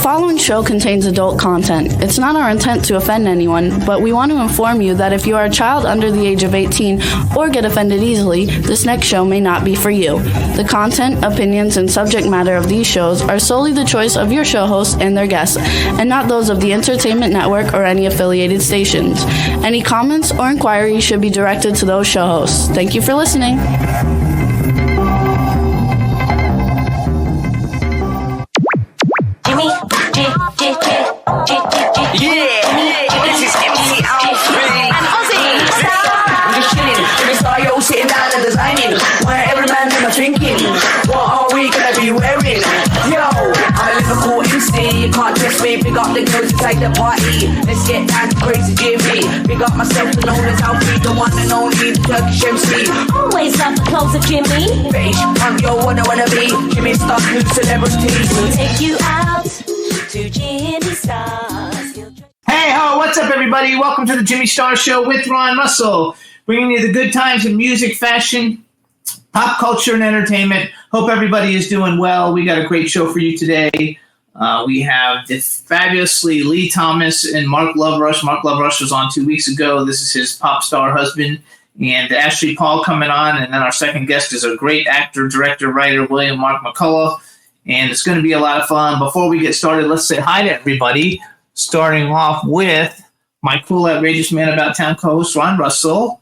following show contains adult content. It's not our intent to offend anyone, but we want to inform you that if you are a child under the age of 18 or get offended easily, this next show may not be for you. The content, opinions, and subject matter of these shows are solely the choice of your show hosts and their guests, and not those of the Entertainment Network or any affiliated stations. Any comments or inquiries should be directed to those show hosts. Thank you for listening. Sitting down and designing, where every man in my thinking, what are we gonna be wearing? Yo, I'm a Liverpool MC, you can't test me. Big up the girls inside the party, let's get down to crazy Jimmy. Big up myself, the known as Alfie, the one and only, the Turkish MC. Always love the clothes of Jimmy. Bitch, I'm your wanna be, Jimmy Star, new celebrity. We'll take you out to Jimmy Star's. Hey ho, what's up everybody? Welcome to the Jimmy Star Show with Ron Russell. Bringing you the good times in music, fashion, pop culture, and entertainment. Hope everybody is doing well. We got a great show for you today. We have the fabulously Lee Thomas and Mark Loverush. Mark Loverush was on 2 weeks ago. This is his pop star husband. And Ashley Paul coming on. And then our second guest is a great actor, director, writer, William Mark McCullough. And it's going to be a lot of fun. Before we get started, let's say hi to everybody. Starting off with my cool, outrageous man about town co-host, Ron Russell.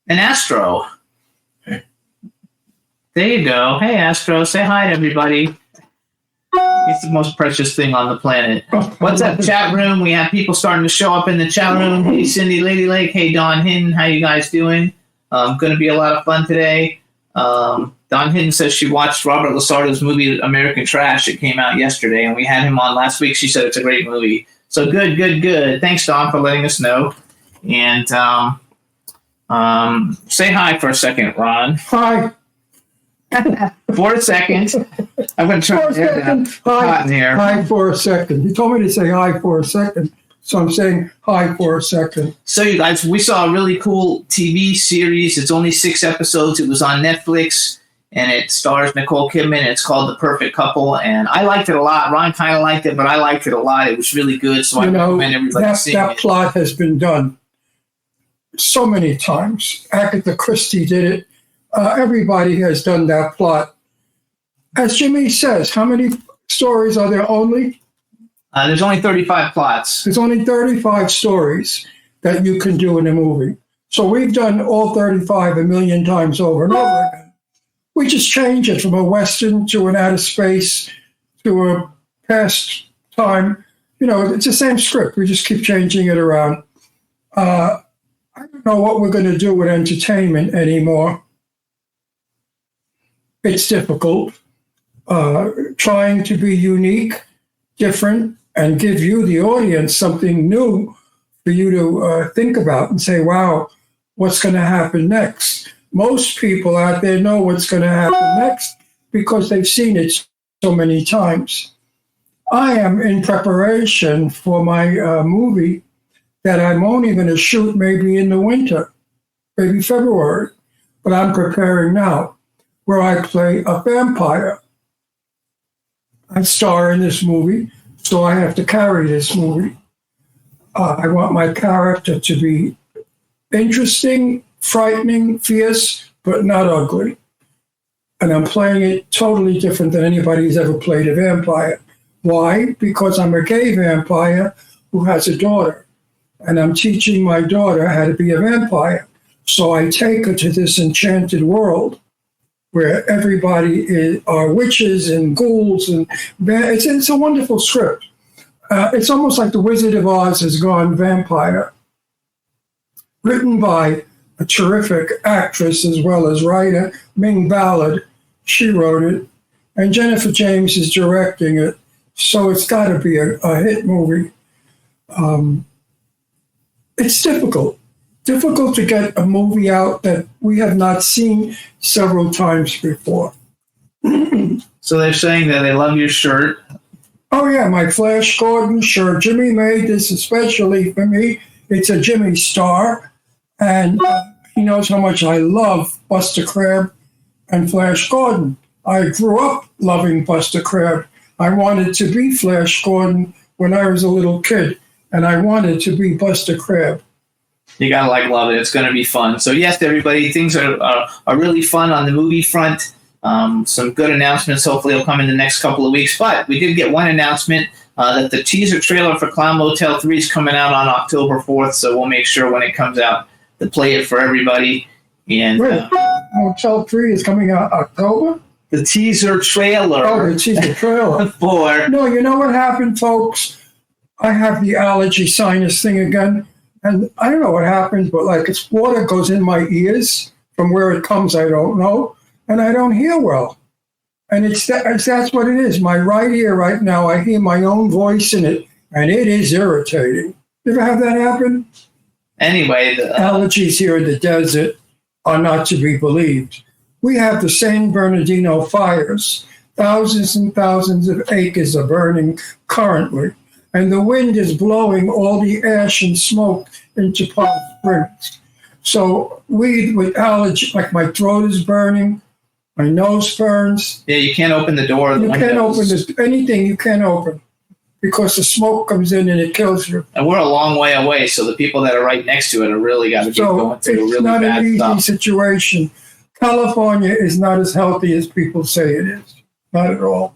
And Astro. There you go. Hey, Astro. Say hi to everybody. It's the most precious thing on the planet. What's up, chat room? We have people starting to show up in the chat room. Hey, Cindy Lady Lake. Hey, Dawn Hinton. How you guys doing? Going to be a lot of fun today. Dawn Hinton says she watched Robert Lasardo's movie American Trash. It came out yesterday, and we had him on last week. She said it's a great movie. So good. Thanks, Dawn, for letting us know. And say hi for a second, Ron. Hi. For a second. I'm going to turn it down. Hot in here. Hi for a second. You told me to say hi for a second, so I'm saying hi for a second. So, you guys, we saw a really cool TV series. It's only 6 episodes. It was on Netflix, and it stars Nicole Kidman. It's called The Perfect Couple, and I liked it a lot. Ron kind of liked it, but I liked it a lot. It was really good, so I recommend everybody seeing it. That plot has been done so many times. Agatha Christie did it. Everybody has done that plot. As Jimmy says, how many stories are there only? There's only 35 plots. There's only 35 stories that you can do in a movie. So we've done all 35 a million times over and over again. We just change it from a Western to an outer space to a past time. You know, it's the same script. We just keep changing it around. I don't know what we're going to do with entertainment anymore. It's difficult. Trying to be unique, different, and give you, the audience, something new for you to think about and say, wow, what's going to happen next? Most people out there know what's going to happen next because they've seen it so many times. I am in preparation for my movie that I'm only going to shoot maybe in the winter, maybe February, but I'm preparing now, where I play a vampire. I star in this movie, so I have to carry this movie. I want my character to be interesting, frightening, fierce, but not ugly. And I'm playing it totally different than anybody who's ever played a vampire. Why? Because I'm a gay vampire who has a daughter. And I'm teaching my daughter how to be a vampire. So I take her to this enchanted world where everybody are witches and ghouls. And it's a wonderful script. It's almost like The Wizard of Oz has gone vampire. Written by a terrific actress as well as writer, Ming Ballard. She wrote it. And Jennifer James is directing it. So it's got to be a hit movie. It's difficult to get a movie out that we have not seen several times before. So they're saying that they love your shirt. Oh, yeah, my Flash Gordon shirt. Jimmy made this especially for me. It's a Jimmy Star, and he knows how much I love Buster Crabbe and Flash Gordon. I grew up loving Buster Crabbe. I wanted to be Flash Gordon when I was a little kid, and I wanted to be Buster Crabbe. You gotta love it. It's going to be fun. So yes, everybody, things are really fun on the movie front. Some good announcements. Hopefully, will come in the next couple of weeks. But we did get one announcement that the teaser trailer for Clown Motel 3 is coming out on October 4th. So we'll make sure when it comes out to play it for everybody. And Wait, Motel 3 is coming out October? the teaser trailer. Oh, the teaser trailer. For No, you know what happened, folks? I have the allergy sinus thing again. And I don't know what happens, but like it's water goes in my ears. From where it comes, I don't know. And I don't hear well. And that's what it is. My right ear right now, I hear my own voice in it, and it is irritating. You ever have that happen? anyway, Allergies here in the desert are not to be believed. We have the San Bernardino fires. Thousands and thousands of acres are burning currently. And the wind is blowing all the ash and smoke into Palm Springs. So with allergy, like my throat is burning, my nose burns. yeah, you can't open the door. You can't open anything you can't open because the smoke comes in and it kills you. And we're a long way away, so the people that are right next to it are really got to be So going through it's really not bad an easy stuff. situation. California is not as healthy as people say it is. Not at all.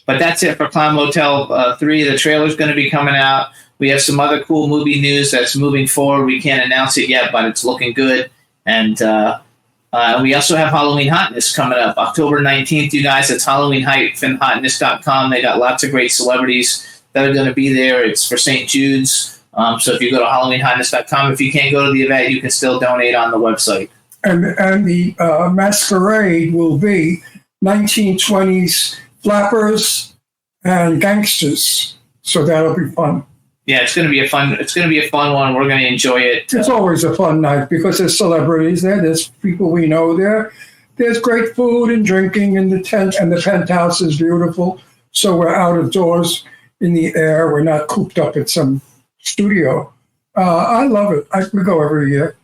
But that's it for Clown Motel 3. The trailer's going to be coming out. We have some other cool movie news that's moving forward. We can't announce it yet, but it's looking good. And we also have Halloween Hotness coming up October 19th, you guys. It's Halloween-Hotness.com. They got lots of great celebrities that are going to be there. It's for St. Jude's. So if you go to Halloween-Hotness.com, if you can't go to the event, you can still donate on the website. And the masquerade will be 1920s flappers and gangsters. So that'll be fun. Yeah, it's going to be a fun one. We're going to enjoy it. It's always a fun night because there's celebrities there. There's people we know there. There's great food and drinking in the tent, and the penthouse is beautiful. So we're out of doors in the air. We're not cooped up at some studio. I love it. We go every year.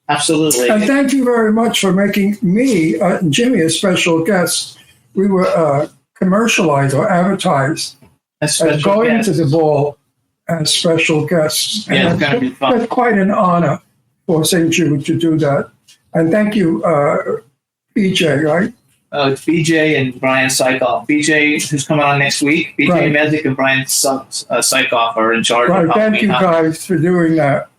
Absolutely. And thank you very much for making me, Jimmy, a special guest. We were commercialized or advertised as going to the ball as special guests. Yeah, it's going to be fun. It's quite an honor for St. Jude to do that. And thank you, BJ, right? It's BJ and Brian Sykoff. BJ, who's coming on next week. BJ Right. Mezek and Brian Sykoff are in charge Right. of Thank you Halloween guys for doing that.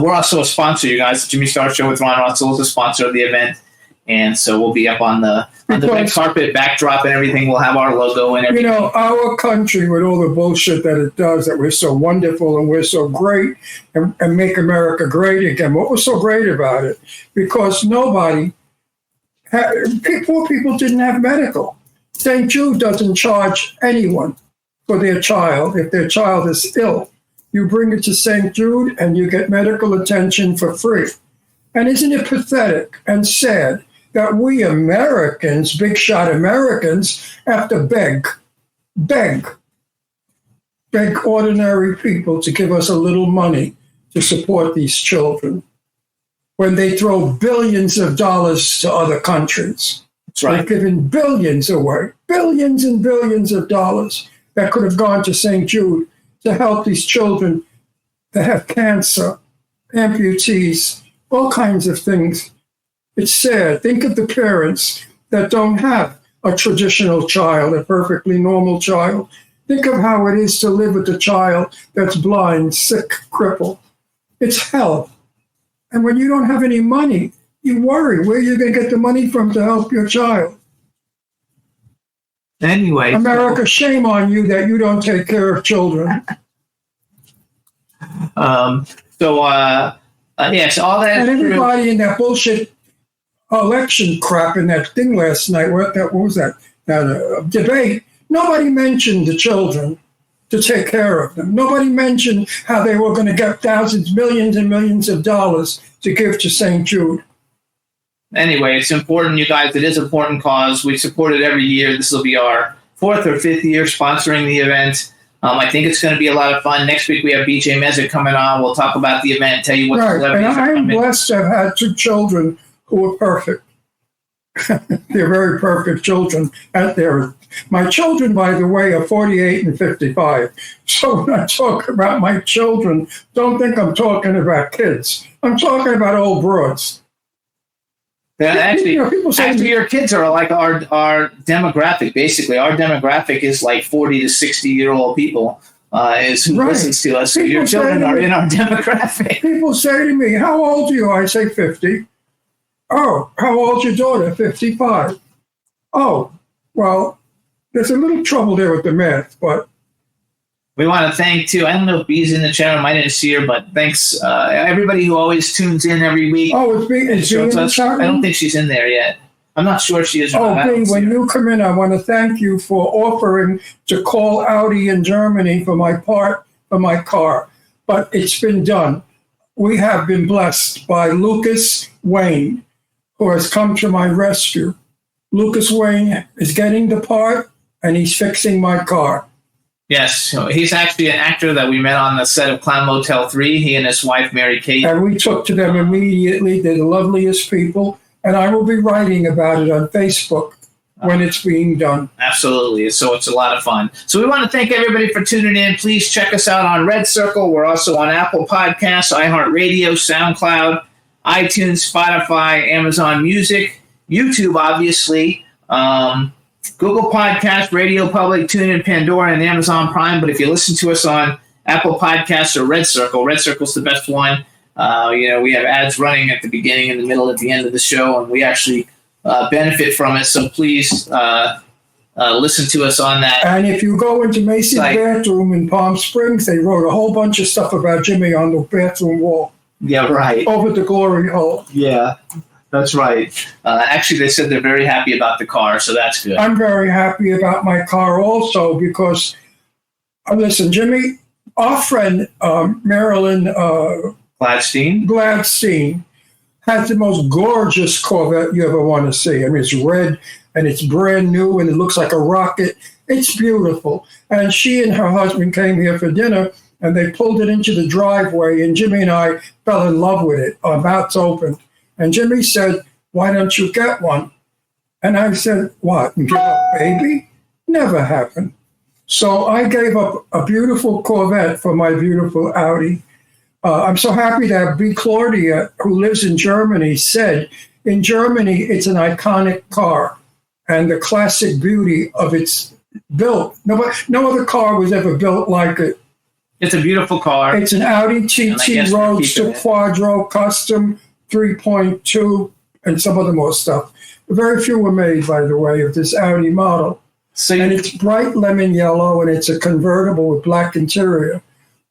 We're also a sponsor, you guys. The Jimmy Star Show with Ron Russell is a sponsor of the event. And so we'll be up on the red carpet backdrop and everything. We'll have our logo and everything. You know, our country, with all the bullshit that it does, that we're so wonderful and we're so great and make America great again. What was so great about it? Because poor people didn't have medical. St. Jude doesn't charge anyone for their child if their child is ill. You bring it to St. Jude and you get medical attention for free. And isn't it pathetic and sad that we Americans, big shot Americans, have to beg ordinary people to give us a little money to support these children when they throw billions of dollars to other countries? That's right. They're giving billions away, billions and billions of dollars that could have gone to St. Jude to help these children that have cancer, amputees, all kinds of things. It's sad. Think of the parents that don't have a traditional child, a perfectly normal child. Think of how it is to live with a child that's blind, sick, crippled. It's hell. And when you don't have any money, you worry where you're going to get the money from to help your child. Anyway. America, shame on you that you don't take care of children. Yes, all that. And everybody in that bullshit election crap in that thing last night, what was that debate, nobody mentioned the children to take care of them. Nobody mentioned how they were going to get thousands, millions and millions of dollars to give to St. Jude. Anyway, it's important, you guys. It is an important cause. We support it every year. This will be our 4th or 5th year sponsoring the event. I think it's going to be a lot of fun. Next week we have BJ Mezek coming on. We'll talk about the event, tell you what Right, and celebrities are I'm coming. blessed to have had 2 children who were perfect. They're very perfect children. My children, by the way, are 48 and 55. So when I talk about my children, don't think I'm talking about kids. I'm talking about old broads. Yeah, actually, your kids are like our demographic. Basically, our demographic is like 40 to 60-year-old people is who listens to us. So your children are in our demographic. People say to me, how old are you? I say 50. Oh, how old's your daughter? 55. Oh, well, there's a little trouble there with the math, but we want to thank, too, I don't know if Bee's in the chat room. I didn't see her, but thanks everybody who always tunes in every week. Oh, it's Bee in the chat room? I don't think she's in there yet. I'm not sure she is. Oh, Bee, when you come in, I want to thank you for offering to call Audi in Germany for my part for my car. But it's been done. We have been blessed by Lucas Wayne, who has come to my rescue. Lucas Wayne is getting the part, and he's fixing my car. Yes, he's actually an actor that we met on the set of Clown Motel 3, he and his wife, Mary Kate. And we took to them immediately. They're the loveliest people. And I will be writing about it on Facebook when it's being done. Absolutely. So it's a lot of fun. So we want to thank everybody for tuning in. Please check us out on Red Circle. We're also on Apple Podcasts, iHeartRadio, SoundCloud, iTunes, Spotify, Amazon Music, YouTube, obviously. Google Podcasts, Radio Public, TuneIn, Pandora, and Amazon Prime. But if you listen to us on Apple Podcasts or Red Circle's the best one. We have ads running at the beginning, in the middle, at the end of the show, and we actually benefit from it. So please listen to us on that. And if you go into Macy's bathroom in Palm Springs, they wrote a whole bunch of stuff about Jimmy on the bathroom wall. Yeah, right. Over the glory hole. Yeah. That's right. Actually, they said they're very happy about the car, so that's good. I'm very happy about my car also because, listen, Jimmy, our friend Marilyn Gladstein has the most gorgeous Corvette you ever want to see. I mean, it's red and it's brand new and it looks like a rocket. It's beautiful. And she and her husband came here for dinner and they pulled it into the driveway and Jimmy and I fell in love with it. Our mouths opened. And Jimmy said, why don't you get one? And I said, what, and give up baby? Never happened. So I gave up a beautiful Corvette for my beautiful Audi. I'm so happy that B. Claudia, who lives in Germany, said, in Germany, it's an iconic car. And the classic beauty of its built. No other car was ever built like it. It's a beautiful car. It's an Audi TT Roadster Quattro Custom 3.2 and some other more stuff. Very few were made, by the way, of this Audi model. And it's bright lemon yellow and it's a convertible with black interior.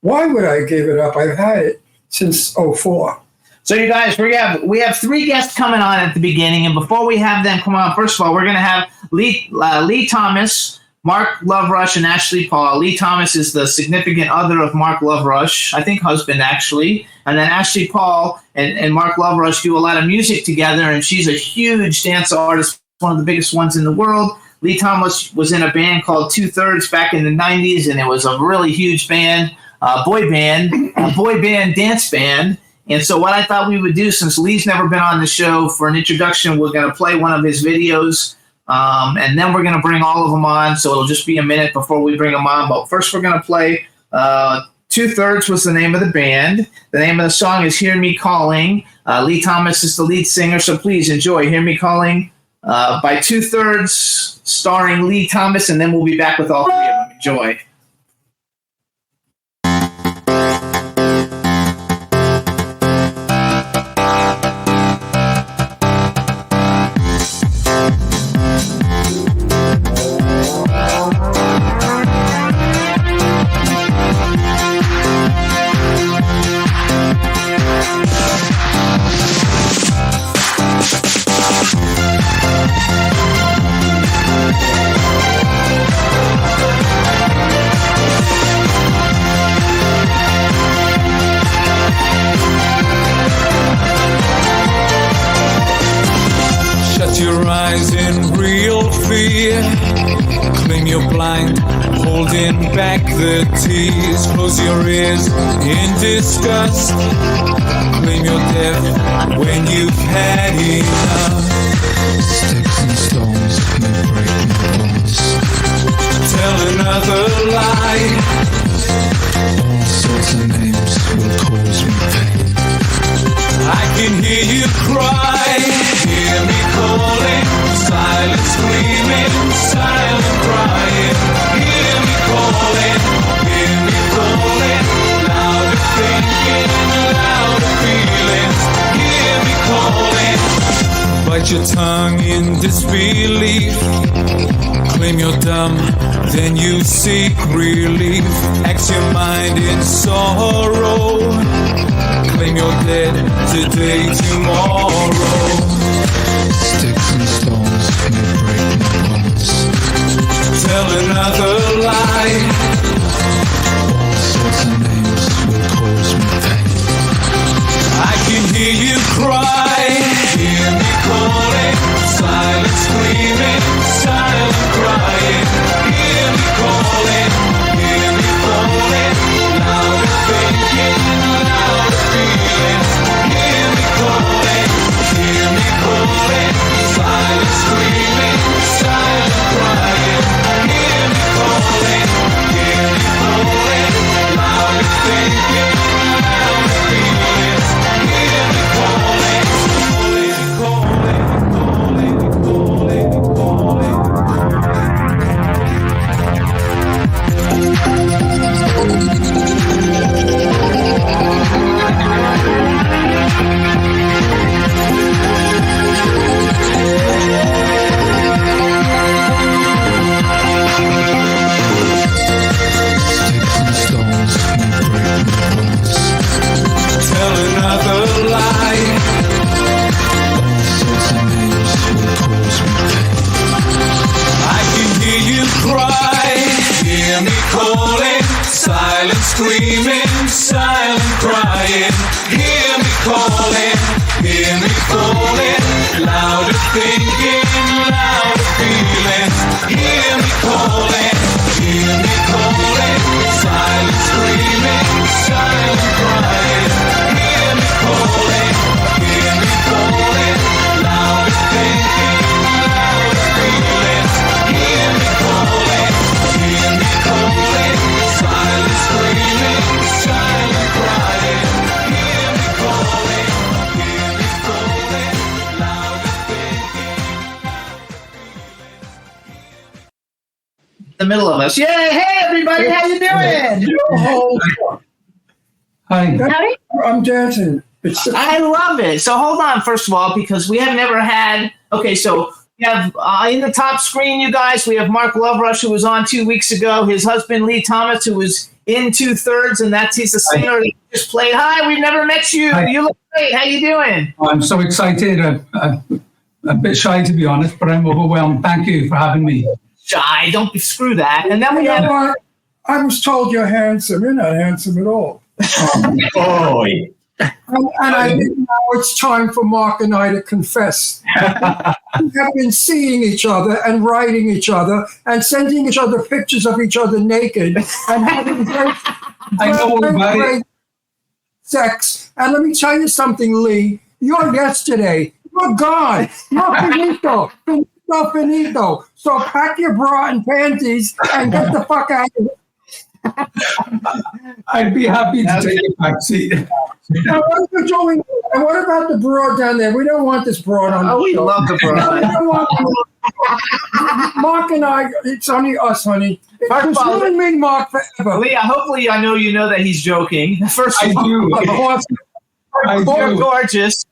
Why would I give it up? I've had it since 2004. So you guys, we have three guests coming on at the beginning, and before we have them come on, first of all, we're going to have Lee Thomas, Mark Loverush, and Ashley Paul. Lee Thomas is the significant other of Mark Loverush, I think husband, actually. And then Ashley Paul and Mark Loverush do a lot of music together, and she's a huge dance artist, one of the biggest ones in the world. Lee Thomas was in a band called Two Thirds back in the 90s, and it was a really huge band, boy band, dance band. And so what I thought we would do, since Lee's never been on the show, for an introduction, we're going to play one of his videos. And then we're going to bring all of them on, so it'll just be a minute before we bring them on. But first we're going to play Two Thirds was the name of the band. The name of the song is Hear Me Calling. Lee Thomas is the lead singer, so please enjoy Hear Me Calling by Two Thirds, starring Lee Thomas, and then we'll be back with all three of them. Enjoy. holding back the tears. Close your ears in disgust. Claim your death when you've had enough. Sticks and stones may break my bones. Tell another lie. All sorts of names will cause me pain. I can hear you cry. Hear me calling. Silent screaming, silent crying. Hear me calling. Hear me calling. Louder thinking, louder feelings. Hear me calling. Bite your tongue in disbelief. Claim you're dumb, then you seek relief. Axe your mind in sorrow. Claim you're dead today, tomorrow. Sticks and stones may break my bones. Tell another lie. All sorts of names will cause me pain. I can hear you cry. Hear me calling. Silent screaming, silent crying. Hear me calling. Hear me calling. Louder thinking, louder feelings. Hear me calling. Hear me calling. Silent screaming, silent crying. Hear me calling. Hear me calling. Louder thinking, louder feelings. Hear me calling. Screaming, silent crying. Hear me calling. Hear me calling. Louder thinking, louder feelings. Hear me calling. Hear me calling. Silent screaming, silent crying. Hear me calling. Hear me calling. Louder thinking, louder feelings. Hear me calling. Hear me calling. Silent screaming, silent crying. Hear me calling. Hear me calling. Louder thinking. The middle of us. Yay! Hey, everybody! How you doing? Hi. I'm dancing. I love it. So hold on, first of all, because we have never had. Okay, so we have in the top screen, you guys. We have Mark Loverush, who was on 2 weeks ago. His husband Lee Thomas, who was in 2/3, and he's the singer that just played. Hi, we've never met you. Hi. You look great. How you doing? I'm so excited. I'm a bit shy, to be honest, but I'm overwhelmed. Thank you for having me. Shy, don't screw that. And then we You have. know what? I was told you're handsome. You're not handsome at all. Boy. And I think now it's time for Mark and I to confess. We have been seeing each other and writing each other and sending each other pictures of each other naked and having great sex. And let me tell you something, Lee. You're yesterday. You're gone. You're finito. Finito. So pack your bra and panties and get the fuck out of here. I'd be happy to take a back seat. Now, what are you doing? And what about the broad down there? We don't want this broad on. Oh, we love the broad. We don't want Mark and I. It's only us, honey. It's you and me, Mark, forever. Leah, hopefully, I know you know that he's joking. First of I do. You're gorgeous.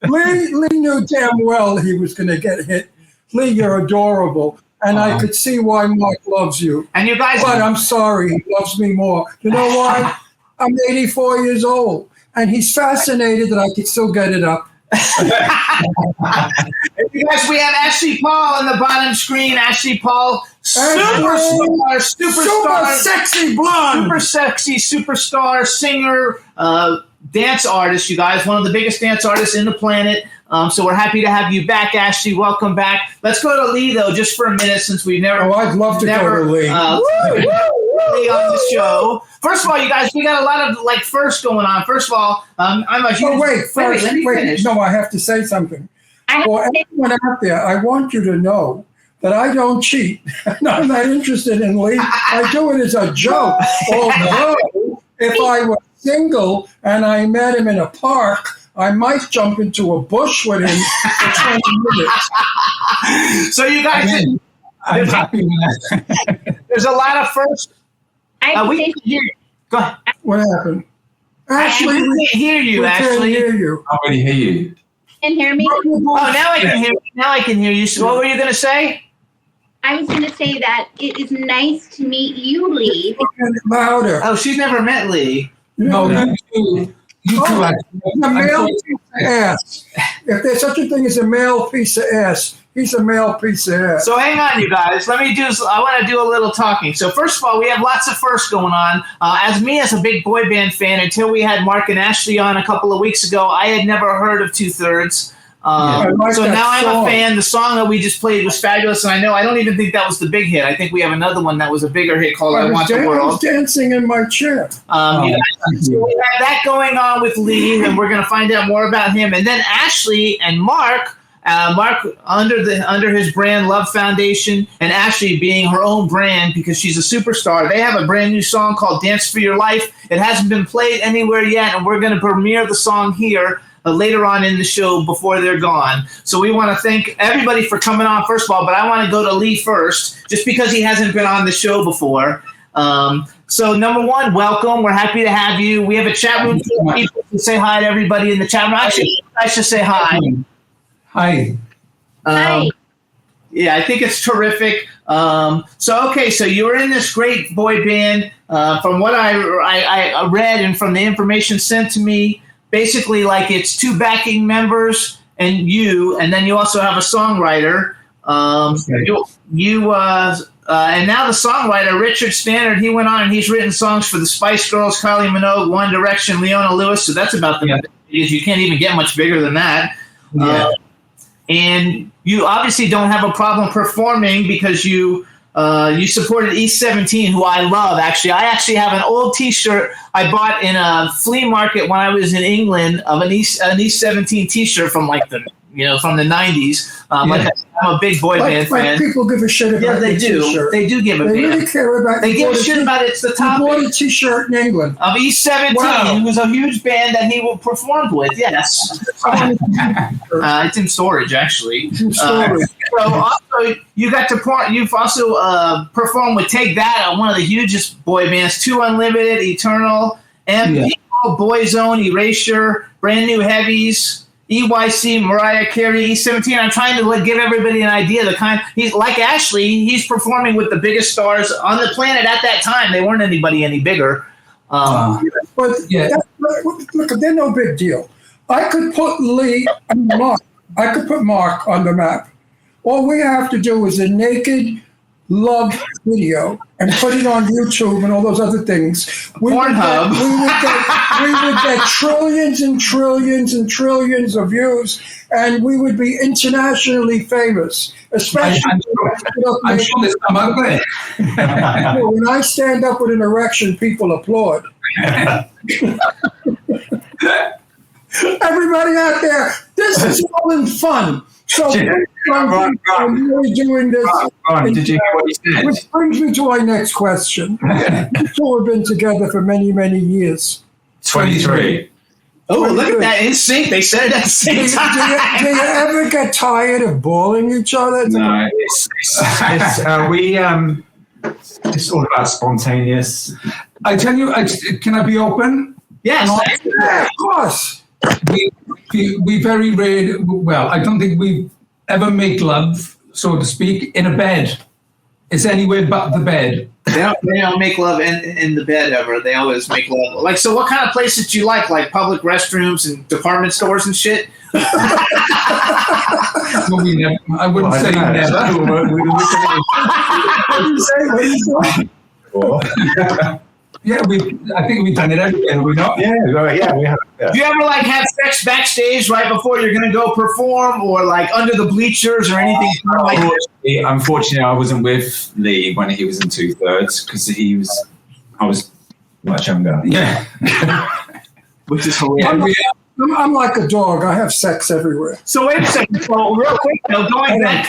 Lee knew damn well he was going to get hit. Lee, you're adorable. And I could see why Mark loves you. And you guys. But I'm sorry, he loves me more. You know why? I'm 84 years old. And he's fascinated that I could still get it up. You guys, we have Ashley Paul on the bottom screen. Ashley Paul, superstar, super sexy blonde. Super sexy, superstar, singer, dance artist, you guys. One of the biggest dance artists in the planet. So we're happy to have you back, Ashley. Welcome back. Let's go to Lee, though, just for a minute, since we've never. Oh, I'd love to go to Lee. Lee on the show. First of all, you guys, we got a lot of first going on. First of all, I'm a huge. Let me finish. No, I have to say something. For everyone out there, I want you to know that I don't cheat. I'm not interested in Lee. I do it as a joke. Although, if I were single and I met him in a park, I might jump into a bush with him for 20 minutes. So you guys, I'm happy with that. There's a lot of first. We can hear you. Go ahead. What happened? Ashley, we can't hear you, Ashley. Can't hear you. I already hear you. Can hear me? Oh, now I can hear you. Now I can hear you. So what were you going to say? I was going to say that it is nice to meet you, Lee. Louder. Oh, she's never met Lee. No, you two A male piece of ass. If there's such a thing as a male piece of ass, he's a male piece of ass. So hang on, you guys. I want to do a little talking. So first of all, we have lots of firsts going on. As a big boy band fan, until we had Mark and Ashley on a couple of weeks ago, I had never heard of Two Thirds. So now I'm a fan. The song that we just played was fabulous, and I don't even think that was the big hit. I think we have another one that was a bigger hit called I Want the World. I was dancing in my chair. So we have that going on with Lee, and we're going to find out more about him. And then Ashley and Mark under his brand Love Foundation, and Ashley being her own brand because she's a superstar, they have a brand new song called Dance for Your Life. It hasn't been played anywhere yet, and we're going to premiere the song here later on in the show before they're gone. So we want to thank everybody for coming on, first of all, but I want to go to Lee first, just because he hasn't been on the show before. So number one, welcome. We're happy to have you. We have a chat room for people to say hi to everybody in the chat room. Actually, I should say hi. Hi. Hi. Yeah, I think it's terrific. So you were in this great boy band. From what I read and from the information sent to me, basically, it's two backing members and you, and then you also have a songwriter. And now the songwriter, Richard Stannard, he went on and he's written songs for the Spice Girls, Kylie Minogue, One Direction, Leona Lewis. So that's about because you can't even get much bigger than that. Yeah. And you obviously don't have a problem performing because you supported East 17, who I love. Actually, I have an old T-shirt I bought in a flea market when I was in England of an East 17 T-shirt from the 90s. I'm a big boy band fan. People give a shit about they do. T-shirt. They do give a They really care about. They give a shit about it. It's the topic. He bought a T-shirt in England of East 17, who was a huge band that he performed with. Yes, it's in storage actually. So also you got to you've also performed with Take That, one of the hugest boy bands, 2 Unlimited, Eternal, Boyzone, Erasure, Brand New Heavies, EYC, Mariah Carey, East 17. I'm trying to give everybody an idea. He's like Ashley. He's performing with the biggest stars on the planet at that time. They weren't anybody any bigger. But look, they're no big deal. I could put Lee and Mark. I could put Mark on the map. All we have to do is a naked love video and put it on YouTube and all those other things. Pornhub. We would get trillions and trillions and trillions of views, and we would be internationally famous. Especially I'm sure there's some ugly. when I stand up with an erection, people applaud. Everybody out there, this is all in fun. So I'm really doing this. Did you hear what he said? Which brings me to my next question. You two have been together for many, many years. 23. Oh, look at that in sync. They said it at the same time. Do you ever get tired of bawling each other? No, it's all about spontaneous. I tell you, can I be open? Yes. Yeah, of course. We very rarely, I don't think we ever make love, so to speak, in a bed. It's anywhere but the bed. They don't make love in the bed ever. They always make love. So what kind of places do you like public restrooms and department stores and shit? Well, I wouldn't say never. Yeah, I think we've done it everywhere, have we not? Yeah, we have. Yeah. Do you ever like have sex backstage right before you're going to go perform, or like under the bleachers or anything like that? Unfortunately, I wasn't with Lee when he was in 2/3 because I was much younger. Yeah. Which is hilarious. I'm like a dog. I have sex everywhere. So wait a second. So real quick, though, going back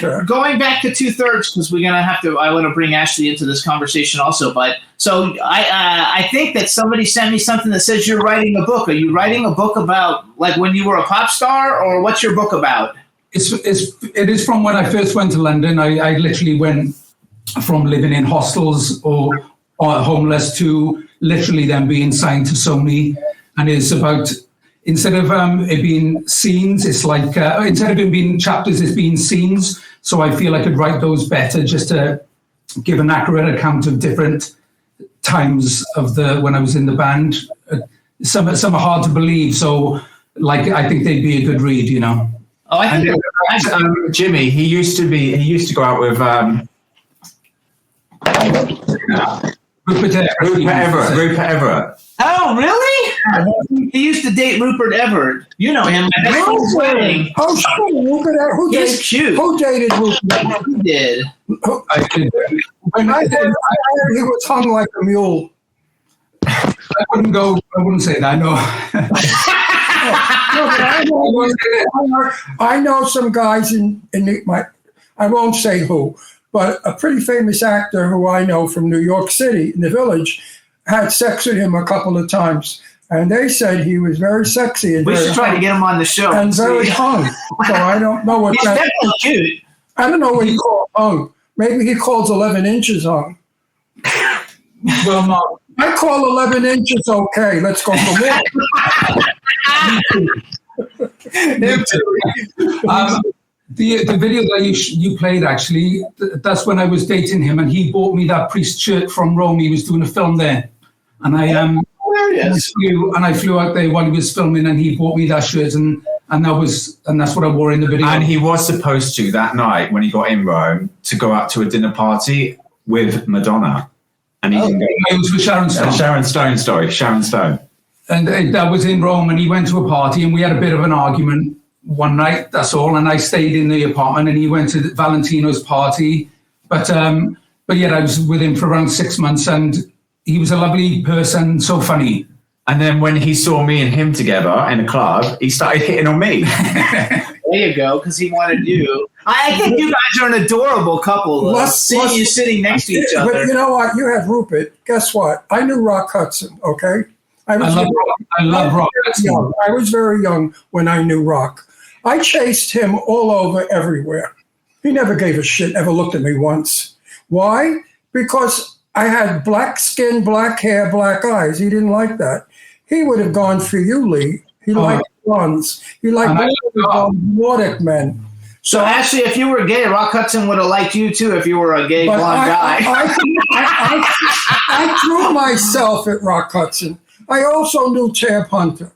to 2/3, because we're gonna have to. I want to bring Ashley into this conversation also. But so I think that somebody sent me something that says you're writing a book. Are you writing a book about like when you were a pop star, or what's your book about? It is from when I first went to London. I literally went from living in hostels or homeless to literally then being signed to Sony, and it's about. Instead of it being scenes, it's like, instead of it being chapters, it's being scenes. So I feel I could write those better just to give an accurate account of different times of when I was in the band. Some are hard to believe. So like, I think they'd be a good read, you know. Oh, I think Jimmy, he used to go out with Rupert Everett. Oh, really? He used to date Rupert Everett. You know him. My best friend's wedding. Oh, sure. Rupert Everett. He's cute. Who dated Rupert Everett? He did. I did. When I heard he was hung like a mule. I wouldn't say that, no. I know some guys in I won't say who, but a pretty famous actor who I know from New York City in the Village had sex with him a couple of times. And they said he was very sexy. And we should try to get him on the show. And very hung. So I don't know what He's definitely cute. I don't know what he called hung. Maybe he calls 11 inches hung. Well, no. I call 11 inches okay. Let's go for more. The video that you played, actually, that's when I was dating him, and he bought me that priest shirt from Rome. He was doing a film there, and I flew out there while he was filming, and he bought me that shirt, and that's what I wore in the video. And he was supposed to that night when he got in Rome to go out to a dinner party with Madonna, and he didn't go. It was with Sharon Stone. Sharon Stone. And that was in Rome, and he went to a party, and we had a bit of an argument one night, that's all, and I stayed in the apartment, and he went to Valentino's party, but yeah, I was with him for around 6 months, and he was a lovely person, so funny. And then when he saw me and him together in a club, he started hitting on me. There you go, because he wanted you. I think you guys are an adorable couple, though. Seeing you sitting next to each other. But you know what? You have Rupert. Guess what? I knew Rock Hudson, okay? I love Rock Hudson. I was very young when I knew Rock. I chased him all over everywhere. He never gave a shit, never looked at me once. Why? Because I had black skin, black hair, black eyes. He didn't like that. He would have gone for you, Lee. He liked blondes. He liked Nordic men. So actually, if you were gay, Rock Hudson would have liked you too if you were a gay blonde guy. I threw myself at Rock Hudson. I also knew Tab Hunter.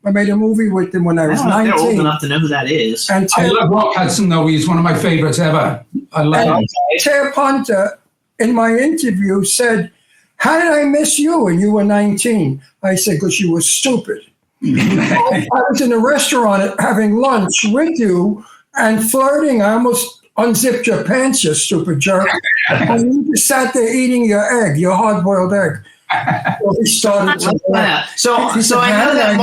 I made a movie with him when I was 19. They're old enough to know who that is. And I love Rock Hudson, though. He's one of my favorites ever. I love him. Tab Hunter, in my interview, said, "How did I miss you when you were 19? I said, "Because you were stupid." I was in a restaurant having lunch with you and flirting. I almost unzipped your pants, you stupid jerk. And you just sat there eating your egg, your hard-boiled egg. So he started to laugh. So I know that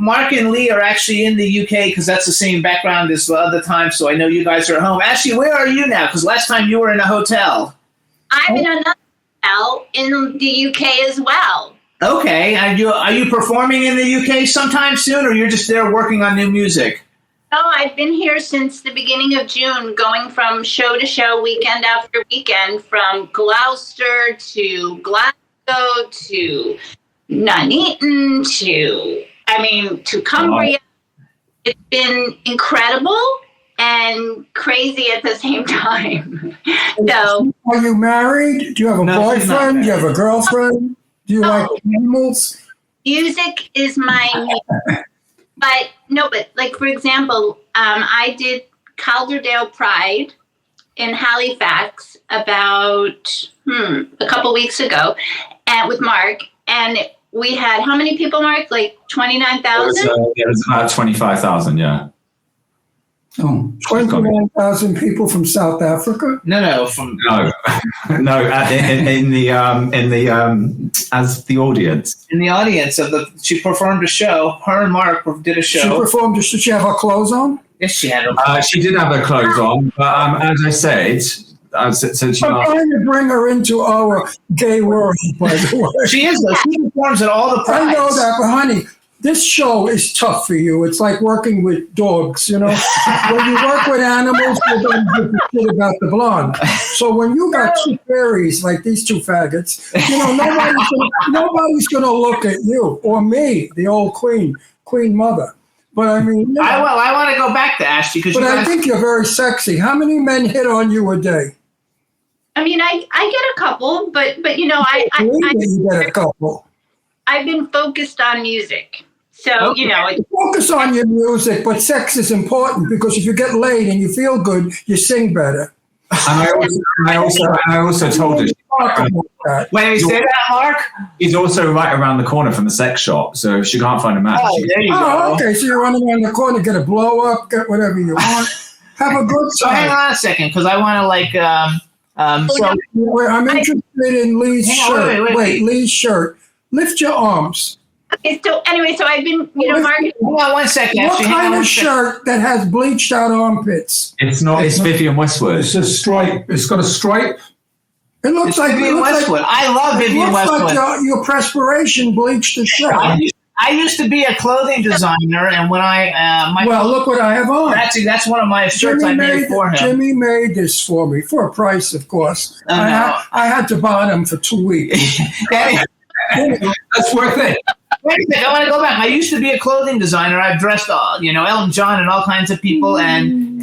Mark and Lee are actually in the UK because that's the same background as the other time. So I know you guys are at home. Ashley, where are you now? Because last time you were in a hotel. I'm in another hotel in the UK as well. Okay. Are you performing in the UK sometime soon, or you're just there working on new music? No, I've been here since the beginning of June, going from show to show, weekend after weekend, from Gloucester to Glasgow to Nuneaton to Cumbria. It's been incredible and crazy at the same time. So, are you married? Do you have a boyfriend? Do you have a girlfriend? Do you like animals? Music is my name. But like, for example, I did Calderdale Pride in Halifax about a couple weeks ago. and with Mark, and we had how many people, Mark? Like 29,000? It was about 25,000, yeah. Oh, 29,000 people from South Africa? No, in the as the audience. In the audience she performed a show. Her and Mark did a show. She performed. Did she have her clothes on? Yes, she had her. She did have her clothes on, but as I said, since I'm trying to bring her into our gay world, by the way. She is, though. She performs at all the prides. I know that, but honey, this show is tough for you. It's like working with dogs, you know. When you work with animals, you don't give a shit about the blonde. So when you got two fairies like these two faggots, you know, nobody's gonna look at you or me, the old queen mother. But I mean, yeah. I want to go back to Ashley because. But I think you're very sexy. How many men hit on you a day? I mean, I get a couple, but you know, you get a couple. I've been focused on music. So, you know. Focus on your music, but sex is important because if you get laid and you feel good, you sing better. And I also told her. When you say that, Mark? He's also right around the corner from the sex shop, so if she can't find a match. Oh, there you go. Okay, so you're running around the corner, get a blow up, get whatever you want. Have a good time. So hang on a second, because I want to I'm interested in Lee's shirt. Wait. Lee's shirt. Lift your arms. Okay, so anyway, so I've been, you know, Mark. Hold on 1 second. What kind of shirt that has bleached out armpits? It's Vivian Westwood. It's a stripe. It's got a stripe. It looks like Vivian Westwood. I love Vivian Westwood. Like your perspiration bleached the shirt. I used to be a clothing designer, and when look what I have on. That's one of my shirts I made for him. Jimmy made this for me for a price, of course. I had to buy them for 2 weeks. That's worth it. Wait a second, I want to go back. I used to be a clothing designer. I've dressed, Elton John and all kinds of people, and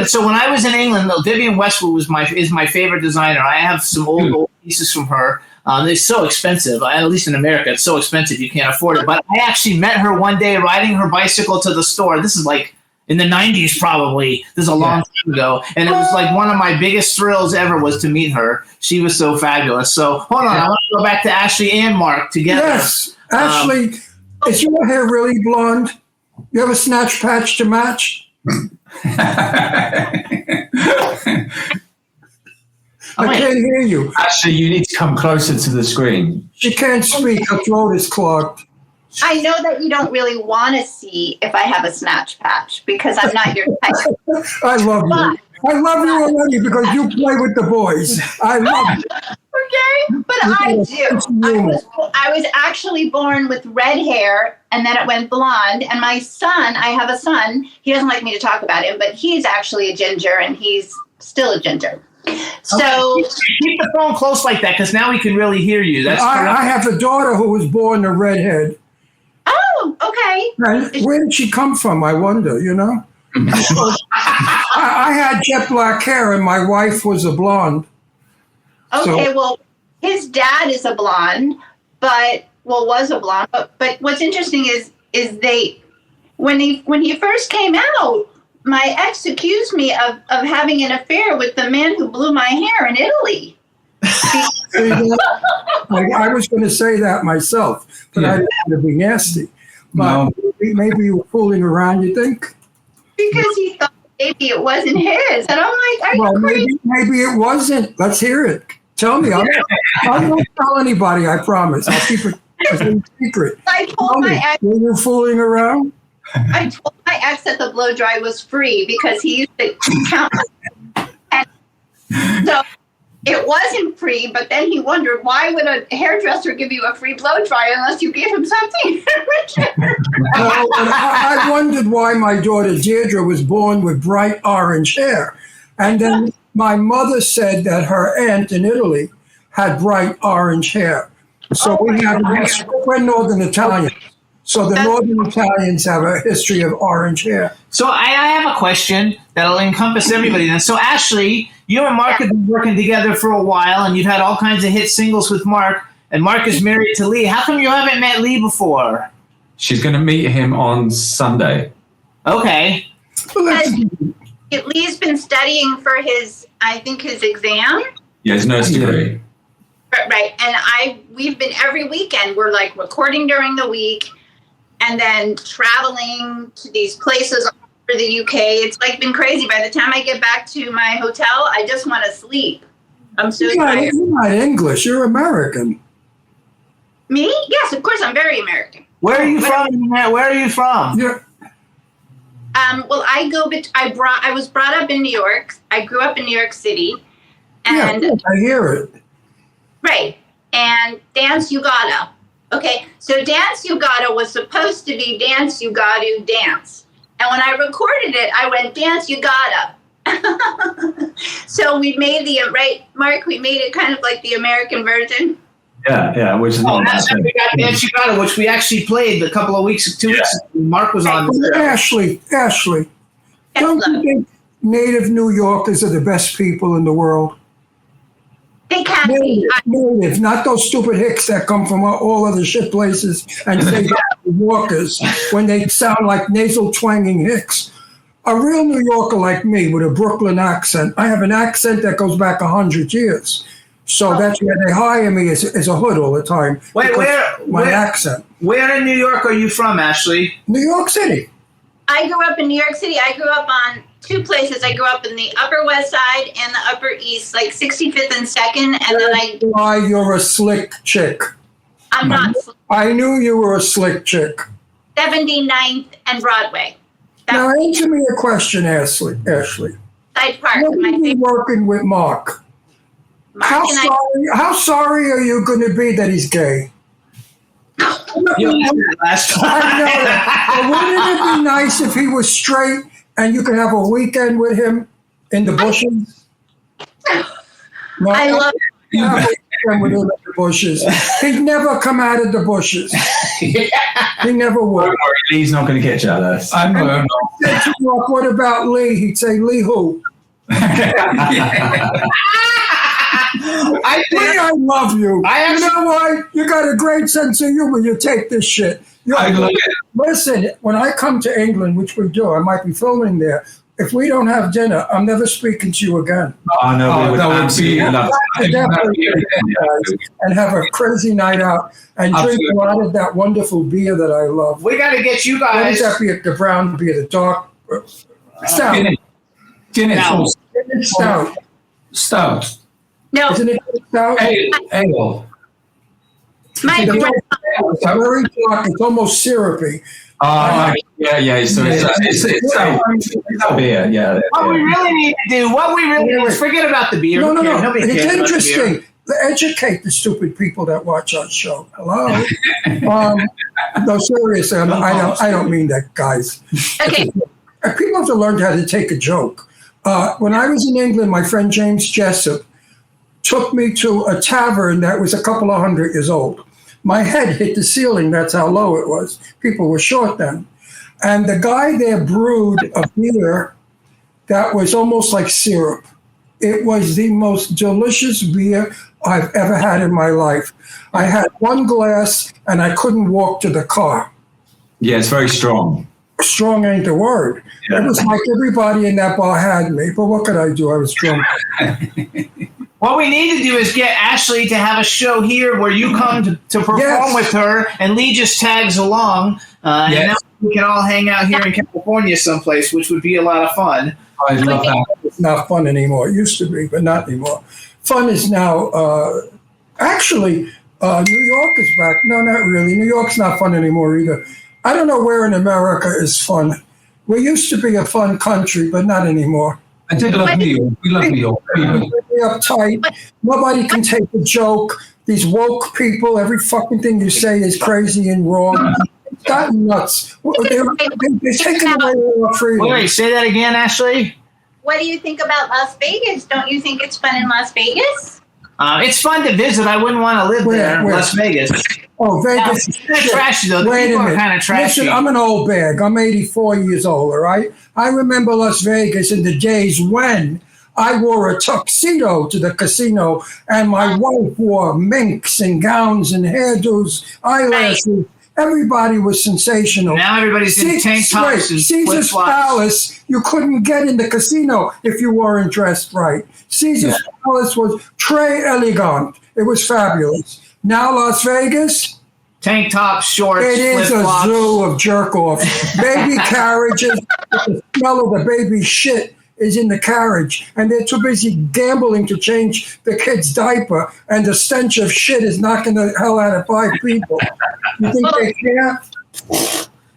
so when I was in England, Vivian Westwood is my favorite designer. I have some old pieces from her. They're so expensive. At least in America, it's so expensive you can't afford it. But I actually met her one day riding her bicycle to the store. This is like in the 90s probably. This is a long time ago. And it was like one of my biggest thrills ever was to meet her. She was so fabulous. So hold on. I want to go back to ashley and Mark together. Yes. Ashley, is your hair really blonde? You have a snatch patch to match? I can't hear you. Ashley, you need to come closer to the screen. She can't speak. Her throat is clogged. I know that you don't really want to see if I have a snatch patch because I'm not your type. I love you. I love you already because you play with the boys. I love you. Okay, but I do. I was actually born with red hair, and then it went blonde. And my son, I have a son. He doesn't like me to talk about him, but he's actually a ginger, and he's still a ginger. So keep the phone close like that because now we can really hear you. I have a daughter who was born a redhead. Oh, okay. Where did she come from? I wonder. You know. I had jet black hair, and my wife was a blonde. Okay, well, his dad is a blonde, was a blonde. But what's interesting is they when he first came out, my ex accused me of having an affair with the man who blew my hair in Italy. I was going to say that myself, but I didn't want to be nasty. But maybe you were fooling around, you think? Because he thought maybe it wasn't his. And I'm like, are you crazy? Maybe it wasn't. Let's hear it. Tell me. I won't tell anybody, I promise. I'll keep it a secret. I told my ex. Were you fooling around? I told my ex that the blow dry was free because he used to count. And so it wasn't free, but then he wondered, why would a hairdresser give you a free blow dry unless you gave him something in return? I wondered why my daughter Deirdre was born with bright orange hair. And then my mother said that her aunt in Italy had bright orange hair. So we're Northern Italians. So the Northern Italians have a history of orange hair. So I have a question that'll encompass everybody then. So Ashley, you and Mark have been working together for a while, and you've had all kinds of hit singles with Mark, and Mark is married to Lee. How come you haven't met Lee before? She's going to meet him on Sunday. Okay. Lee's been studying for his exam. Yeah, his nurse degree. Right. And we've been every weekend, we're like recording during the week and then traveling to these places all over the UK. It's like been crazy. By the time I get back to my hotel, I just want to sleep. I'm so tired. You're not English, you're American. Me? Yes, of course, I'm very American. Where are you from? Where are you from? You're, Well, I was brought up in New York. I grew up in New York City. And yeah, I hear it. right. And Dance You Gotta. Okay. So Dance You Gotta was supposed to be Dance You Gotta Dance. And when I recorded it, I went Dance You Gotta. So we made right, Mark, we made it kind of like the American version. Yeah, which is Oh, that's it. We got Dance You Gotta, which we actually played a couple of weeks, 2 weeks ago. Mark was on. Ashley, don't you think native New Yorkers are the best people in the world? They can be. Native, not those stupid hicks that come from all other shit places and say they're New Yorkers when they sound like nasal twanging hicks. A real New Yorker like me with a Brooklyn accent, I have an accent that goes back 100 years. So that's why they hire me as a hood all the time. Wait, my accent. Where in New York are you from, Ashley? New York City. I grew up in New York City. I grew up on 2 places. I grew up in the Upper West Side and the Upper East, like 65th and 2nd. And then Why you're a slick chick. I'm not. I knew you were a slick chick. 79th and Broadway. Now answer me a question, Ashley. Hyde Park. What are you working with Mark? How sorry are you going to be that he's gay? Last time. I know that. But wouldn't it be nice if he was straight and you could have a weekend with him in the bushes? No, I love it. Have a weekend with him in the bushes. He'd never come out of the bushes. He never would. Don't worry, Lee's not going to get jealous. I know. Said to Mark, what about Lee? He'd say, Lee who? I love you. You know why? You got a great sense of humor. You take this shit. I love it. Listen, when I come to England, which we do, I might be filming there. If we don't have dinner, I'm never speaking to you again. Oh, no, we would that would absolutely be love And have a crazy night out and drink a lot of that wonderful beer that I love. We got to get you What guys. is that beer? The brown beer, the dark stout. Guinness. Stout. No, Isn't it stout? Ale. my It's very dark. It's almost syrupy. Yeah. So it's a beer. Yeah. What we really need to do, is forget about the beer. No. Nobody It's cares about the beer. interesting. Educate the stupid people that watch our show. Hello. No, seriously, I don't mean that, guys. Okay. People have to learn how to take a joke. When I was in England, my friend James Jessup took me to a tavern that was a couple of 100 years old. My head hit the ceiling. That's how low it was. People were short then. And the guy there brewed a beer that was almost like syrup. It was the most delicious beer I've ever had in my life. I had one glass and I couldn't walk to the car. Yeah, it's very strong. Strong ain't the word. Yeah. It was like everybody in that bar had me, but what could I do? I was drunk. What we need to do is get Ashley to have a show here where you come to perform with her, and Lee just tags along. And then we can all hang out here in California someplace, which would be a lot of fun. I love that. It's not fun anymore. It used to be, but not anymore. Fun is now, New York is back. No, not really. New York's not fun anymore either. I don't know where in America is fun. We used to be a fun country, but not anymore. I did love New York. We love New York. Really uptight. Nobody can take a joke. These woke people, every fucking thing you say is crazy and wrong. It's gotten nuts. They're taking away all our freedom. Wait, say that again, Ashley? What do you think about Las Vegas? Don't you think it's fun in Las Vegas? It's fun to visit. I wouldn't want to live there in Las Vegas. Oh, Vegas. It's kind of trashy, though. The people are kind of trashy. Listen, I'm an old bag. I'm 84 years old, all right? I remember Las Vegas in the days when I wore a tuxedo to the casino and my wife wore minks and gowns and hairdos, eyelashes, Everybody was sensational. Now everybody's in tank tops and Caesar's flip-flops. Palace, you couldn't get in the casino if you weren't dressed right. Caesar's Palace was très elegant. It was fabulous. Now Las Vegas, Tank tops, shorts, it is flip-flops. a zoo of jerk-off. Baby carriages, the smell of the baby shit is in the carriage, and they're too busy gambling to change the kid's diaper, and the stench of shit is knocking the hell out of 5 people. You think they care?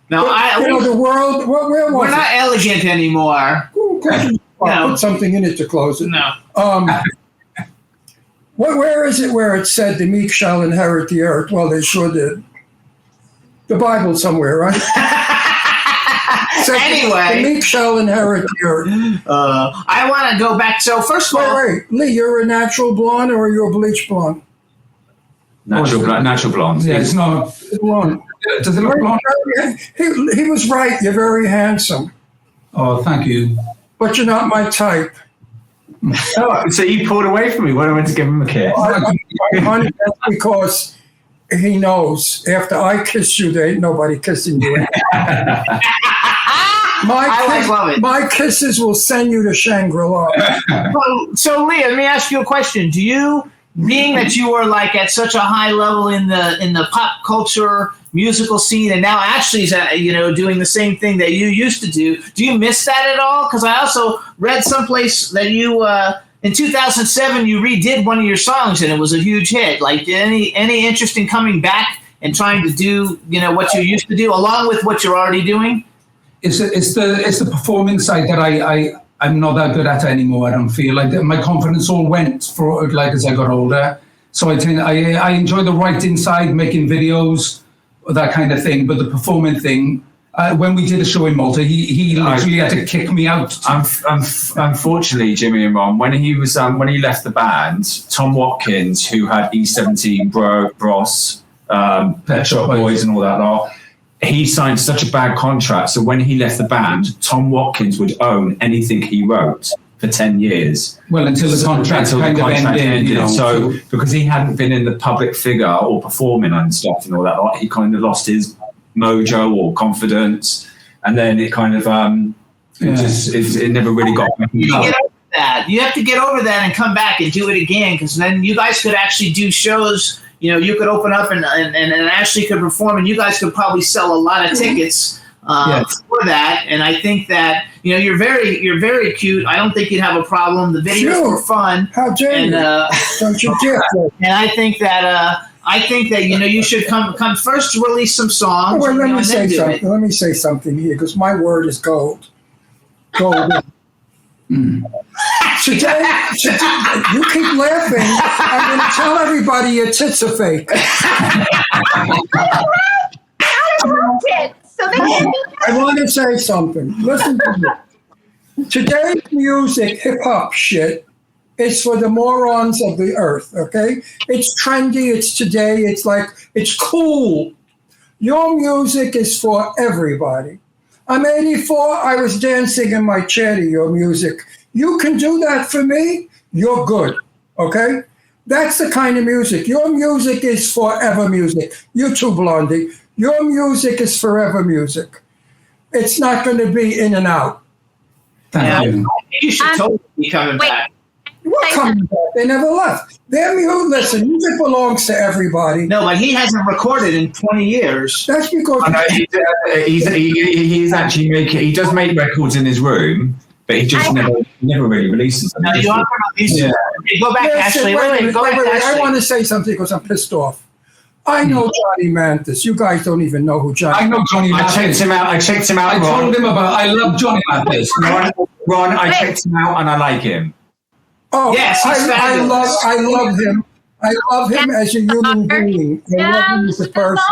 No, the world, where was we're it? not elegant anymore. I'll put something in it to close it. No. Where is it where it said the meek shall inherit the earth? Well, they sure did. The Bible somewhere, right? Anyway. The meek shall inherit the earth. I want to go back. So first of all, Wait, Lee, you're a natural blonde or you're a bleach blonde? Natural blonde. Yeah, it's not. Blonde. Does it look blonde? He was right. You're very handsome, Oh, thank you. but you're not my type. Oh, so you pulled away from me when I went to give him a kiss. Honey, that's because he knows after I kiss you, there ain't nobody kissing you. My kisses will send you to Shangri-La. so Leah, let me ask you a question. Do you, being that you were like at such a high level in the pop culture musical scene, and now Ashley's doing the same thing that you used to do you miss that at all? Because I also read someplace that you in 2007 you redid one of your songs and it was a huge hit. Like, any interest in coming back and trying to do what you used to do along with what you're already doing? It's the performing side that I'm not that good at anymore. I don't feel like that. My confidence all went for like as I got older. So I enjoy the writing side, making videos, that kind of thing. But the performing thing, when we did a show in Malta, he literally had to kick me out. Unfortunately, Jimmy and Ron, when he left the band, Tom Watkins, who had E17, Bros, Pet Shop Boys, and all that lot, he signed such a bad contract. So when he left the band, Tom Watkins would own anything he wrote for 10 years. Well, until the contract ended. So because he hadn't been in the public figure or performing and stuff and all that, he kind of lost his mojo or confidence, and then it kind of it never really got back. You have to get over that and come back and do it again, because then you guys could actually do shows. You could open up and Ashley could perform, and you guys could probably sell a lot of tickets for that. And I think that you're very cute. I don't think you'd have a problem. The videos were fun. How dare you? Don't you dare! And I think that you should come first to release some songs. Well, let me say something. Let me say something here, because my word is gold. Gold. Today, you keep laughing. I'm going to tell everybody your tits are fake. I want to say something. Listen to me. Today's music, hip-hop shit, is for the morons of the earth, okay? It's trendy, it's today, it's cool. Your music is for everybody. I'm 84, I was dancing in my chair to your music. You can do that for me, you're good, okay? That's the kind of music. Your music is forever music. You too, Blondie. Your music is forever music. It's not going to be in and out. Thank you. You should totally be coming back. What coming back? They never left. Listen, music belongs to everybody. No, but he hasn't recorded in 20 years. That's because he's actually he does make records in his room, but he just never really releases them. No, you are releasing. Okay, go back, Ashley. Wait, I want to say something because I'm pissed off. I know Johnny Mantis. You guys don't even know who Johnny. I know Johnny Mantis. I checked him out. I told him about. I love Johnny Mantis. Ron, I checked him out and I like him. Oh, yes, I love him. I love him as a human being. I love him as a person.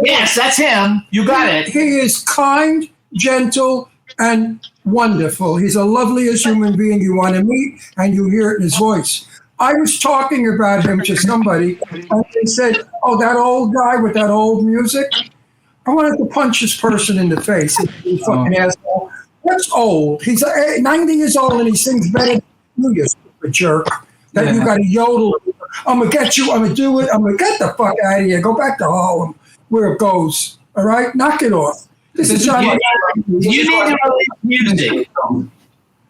Yes, that's him. You got it. He is kind, gentle, and wonderful. He's the loveliest human being you want to meet, and you hear it in his voice. I was talking about him to somebody, and they said, "Oh, that old guy with that old music." I wanted to punch this person in the face. You fucking asshole. What's old? He's 90 years old and he sings better than you stupid jerk. That you got to yodel I'm going to get you. I'm going to do it. I'm going to get the fuck out of here. Go back to Harlem where it goes. All right? Knock it off. This is not you need to release music.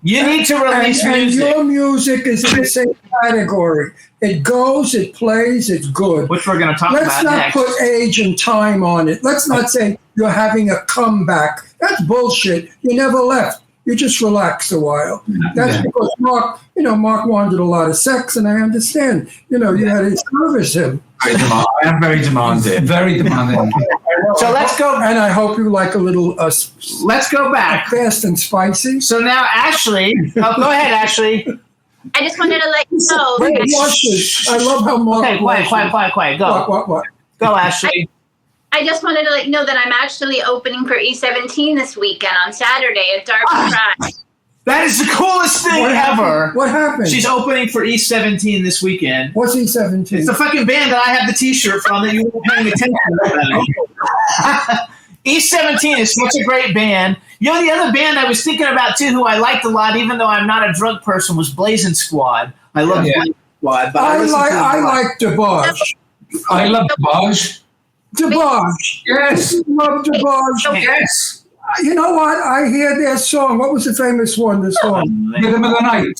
You need to release and music. your music is in the same category. It goes, it plays, it's good. Which we're going to talk about Let's not next. put age and time on it. Let's not say you're having a comeback. That's bullshit. You never left. You just relaxed a while. That's because Mark wanted a lot of sex, and I understand. You had to service him. I am very demanding. Very demanding. So let's go. And I hope you like a little Let's go back. fast and spicy. So now, Ashley. Oh, go ahead, Ashley. I just wanted to let you know. Wait, that watch this. I love how Mark. Okay, quiet. Go. What? Go, Ashley. I just wanted to let you know that I'm actually opening for E17 this weekend on Saturday at Darby Track. That is the coolest thing ever. What happened? She's opening for E17 this weekend. What's E17? It's the fucking band that I have the T-shirt from that you weren't paying attention to. E17 is such a great band. The other band I was thinking about too, who I liked a lot, even though I'm not a drug person, was Blazing Squad. I love Blazing Squad, but I like DeBarge. I love DeBarge. DeBarge. Yes. Love DeBarge. Yes. You know what? I hear their song. What was the famous one? The song. Rhythm of the Night.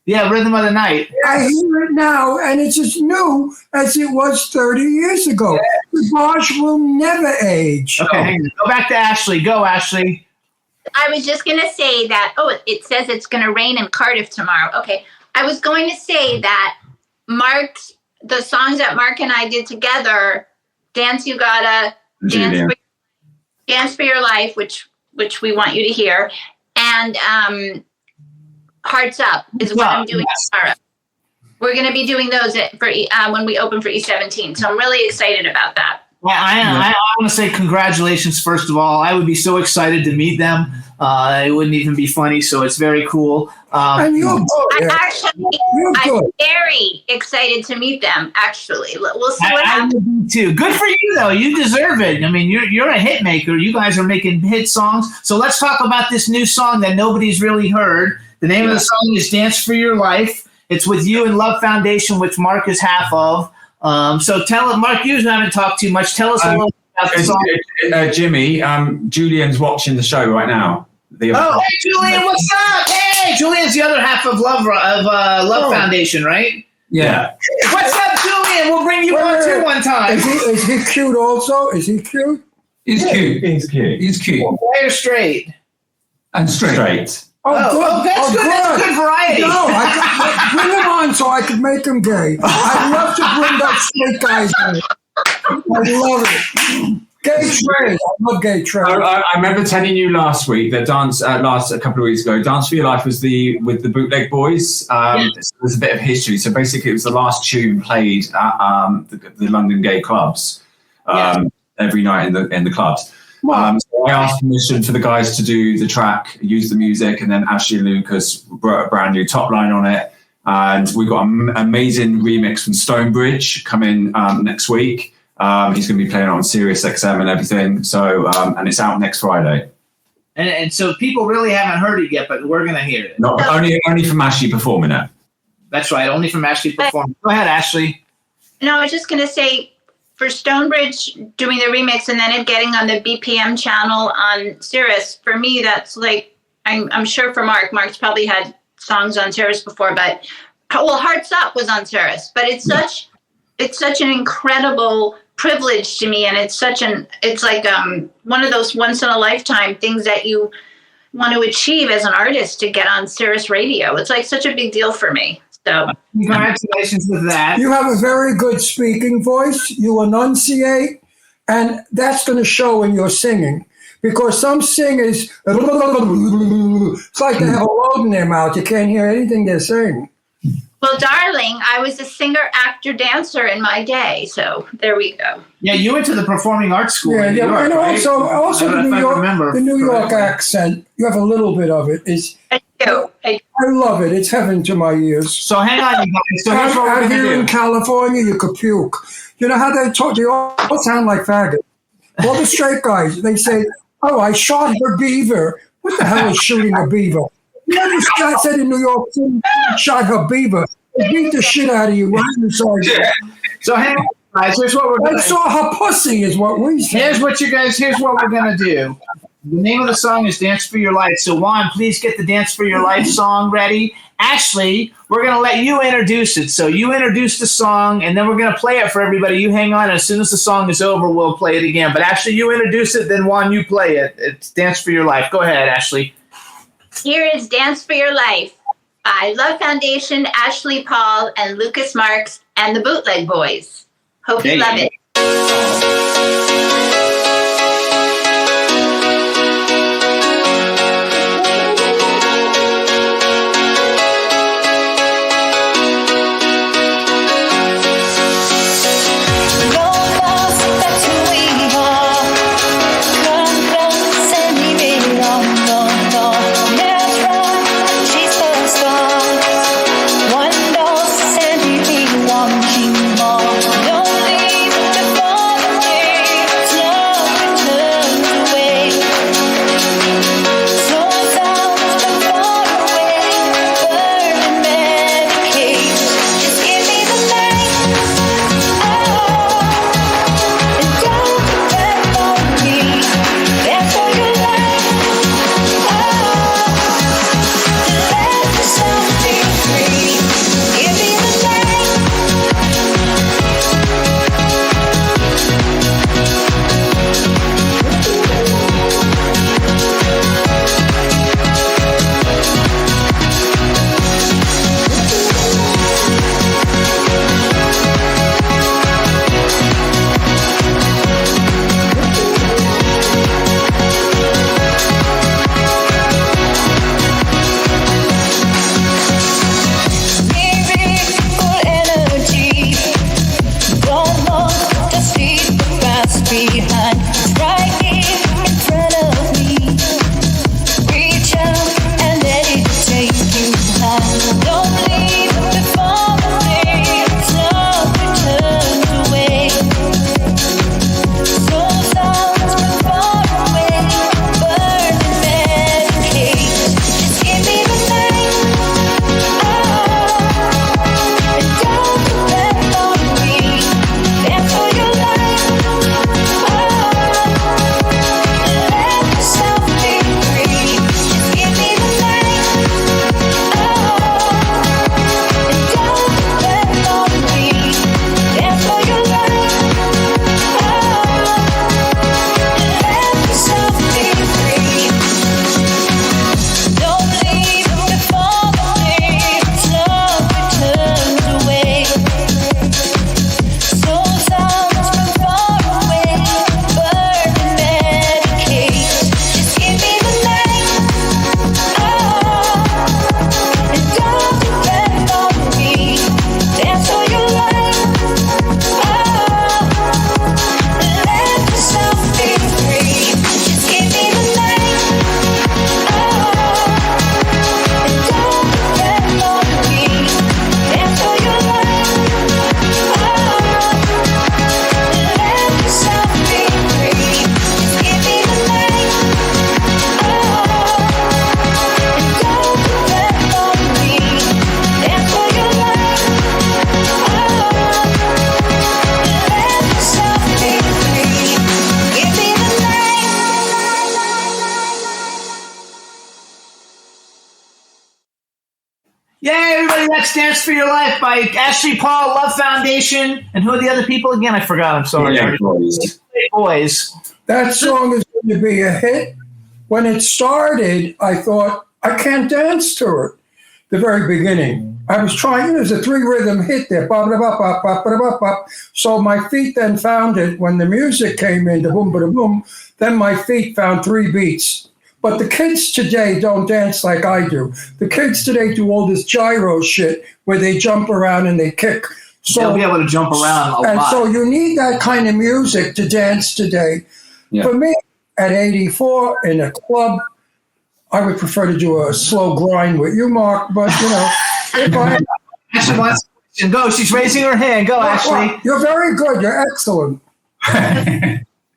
Yeah, Rhythm of the Night. I hear it now, and it's as new as it was 30 years ago. DeBarge will never age. Okay, hang on. Go back to Ashley. Go, Ashley. I was just going to say that, it says it's going to rain in Cardiff tomorrow. Okay. I was going to say that the songs that Mark and I did together, Dance You Gotta, Dance for Your Life, which we want you to hear, and Hearts Up is what I'm doing tomorrow. We're going to be doing those when we open for E17. So I'm really excited about that. Well, I want to say congratulations, first of all. I would be so excited to meet them. It wouldn't even be funny, so it's very cool. And you're good. I'm very excited to meet them, actually. We'll see what happens. I would be too. Good for you, though. You deserve it. I mean, you're a hit maker. You guys are making hit songs. So let's talk about this new song that nobody's really heard. The name of the song is Dance for Your Life. It's with you and Love Foundation, which Mark is half of. So Mark, you haven't talked too much. Tell us a little about the song. Jimmy, Julian's watching the show right now. Hey, Julian, what's up? Hey, Julian's the other half of Love Foundation, right? Yeah. What's up, Julian? We'll bring you on too one time. Is he cute also? Is he cute? He's cute. He's cute. Gay or straight? And straight. That's good. That's good variety. No, bring him on so I could make him gay. I'd love to bring that straight guys in. I love it. Gay Trey. I love Gay Trey. I remember telling you last week that a couple of weeks ago, Dance for Your Life was with the Bootleg Boys. So there's a bit of history. So basically, it was the last tune played at the London gay clubs every night in the clubs. So I asked permission for the guys to do the track, use the music, and then Ashley and Lucas wrote a brand new top line on it. And we got an amazing remix from Stonebridge coming next week. He's going to be playing on Sirius XM and everything. So, and it's out next Friday. And so people really haven't heard it yet, but we're going to hear it. No, only from Ashley performing it. That's right, only from Ashley performing. Go ahead, Ashley. No, I was just going to say, for Stonebridge doing the remix and then it getting on the BPM channel on Sirius, for me, that's like, I'm sure for Mark's probably had songs on Sirius before, but Hearts Up was on Sirius, but it's such an incredible privilege to me, and it's like one of those once in a lifetime things that you want to achieve as an artist, to get on Sirius Radio. It's like such a big deal for me. So congratulations with that. You have a very good speaking voice. You enunciate, and that's going to show in your singing. Because some singers, it's like they have a load in their mouth. You can't hear anything they're saying. Well, darling, I was a singer, actor, dancer in my day. So there we go. Yeah, you went to the performing arts school in New York, and right? also the New York accent. You have a little bit of it. I do. I love it. It's heaven to my ears. So hang on, you guys. So here's what we're out going to here do. in California, you could puke. You know how they talk? They all sound like faggots. All the straight guys, they say, "Oh, I shot her beaver." What the hell is shooting a beaver? You know, this guy said in New York City, shot her beaver. beat the shit out of you. Right? So hang on, guys. Here's what we're going I saw her pussy is what we said. Here's what we're going to do. The name of the song is Dance for Your Life. So Juan, please get the Dance for Your Life song ready. Ashley, we're going to let you introduce it. So you introduce the song, and then we're going to play it for everybody. You hang on. And as soon as the song is over, we'll play it again. But Ashley, you introduce it, then Juan, you play it. It's Dance for Your Life. Go ahead, Ashley. Here is Dance for Your Life by Love Foundation, Ashley Paul, and Lucas Marks, and the Bootleg Boys. Hope you love it. Dance for Your Life by Ashley Paul, Love Foundation, and who are the other people again? I forgot. I'm sorry. Boys. That song is going to be a hit. When it started, I thought, I can't dance to it. The very beginning. I was trying, there's a 3-rhythm hit there. So my feet then found it. When the music came in, the boom, ba boom, then my feet found 3 beats. But the kids today don't dance like I do. The kids today do all this gyro shit where they jump around and they kick. So, they'll be able to jump around a lot. And so you need that kind of music to dance today. Yeah. For me, at 84 in a club, I would prefer to do a slow grind with you, Mark. But, you know, if I... Ashley wants to go. She's raising her hand. Go, Ashley. You're very good. You're excellent.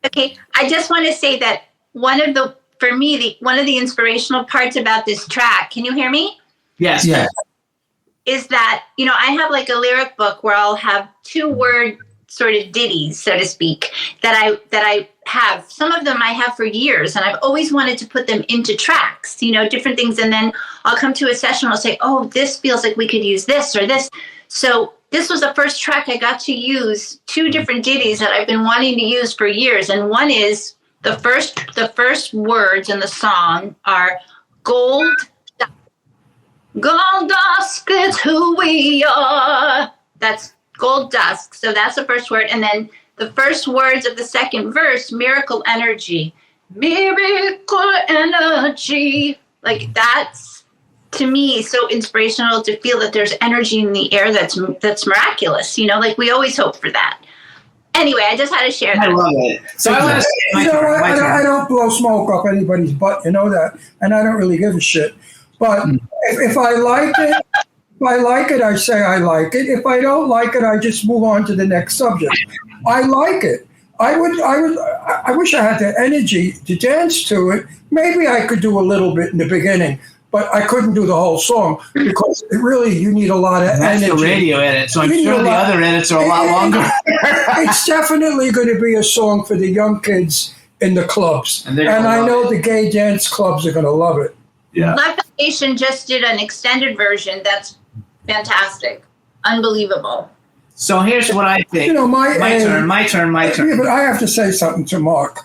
Okay. I just want to say that one of the inspirational parts about this track, can you hear me? Yes. Yeah. is that, I have like a lyric book where I'll have 2-word sort of ditties, so to speak, that I have. Some of them I have for years, and I've always wanted to put them into tracks, different things. And then I'll come to a session and I'll say, oh, this feels like we could use this or this. So this was the first track I got to use 2 different ditties that I've been wanting to use for years. And one is the first words in the song are gold. Gold dusk is who we are. That's gold dusk. So that's the first word. And then the first words of the second verse, miracle energy. Miracle energy. Like that's, to me, so inspirational to feel that there's energy in the air that's miraculous. Like we always hope for that. Anyway, I just had to share that. I love it. So I want to say, I don't blow smoke up anybody's butt, you know that, and I don't really give a shit. But if I like it, I say I like it. If I don't like it, I just move on to the next subject. I like it. I wish I had the energy to dance to it. Maybe I could do a little bit in the beginning, but I couldn't do the whole song because you need a lot of energy. That's the radio edit, so I'm sure the other edits are a lot longer. It's definitely going to be a song for the young kids in the clubs. And I know the gay dance clubs are going to love it. Yeah. Live Foundation just did an extended version that's fantastic. Unbelievable. So here's what I think. My turn. Yeah, but I have to say something to Mark.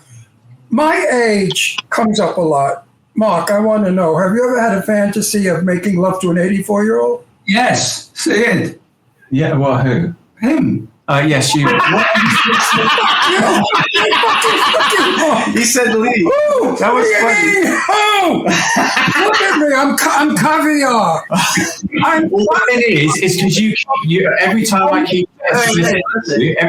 My age comes up a lot. Mark, I want to know, have you ever had a fantasy of making love to an 84-year-old? Yes, say it. Yeah, well, who? Him. Yes, you. He said Lee. Ooh, That was funny. Oh, look at me. I'm caviar. What it is because you every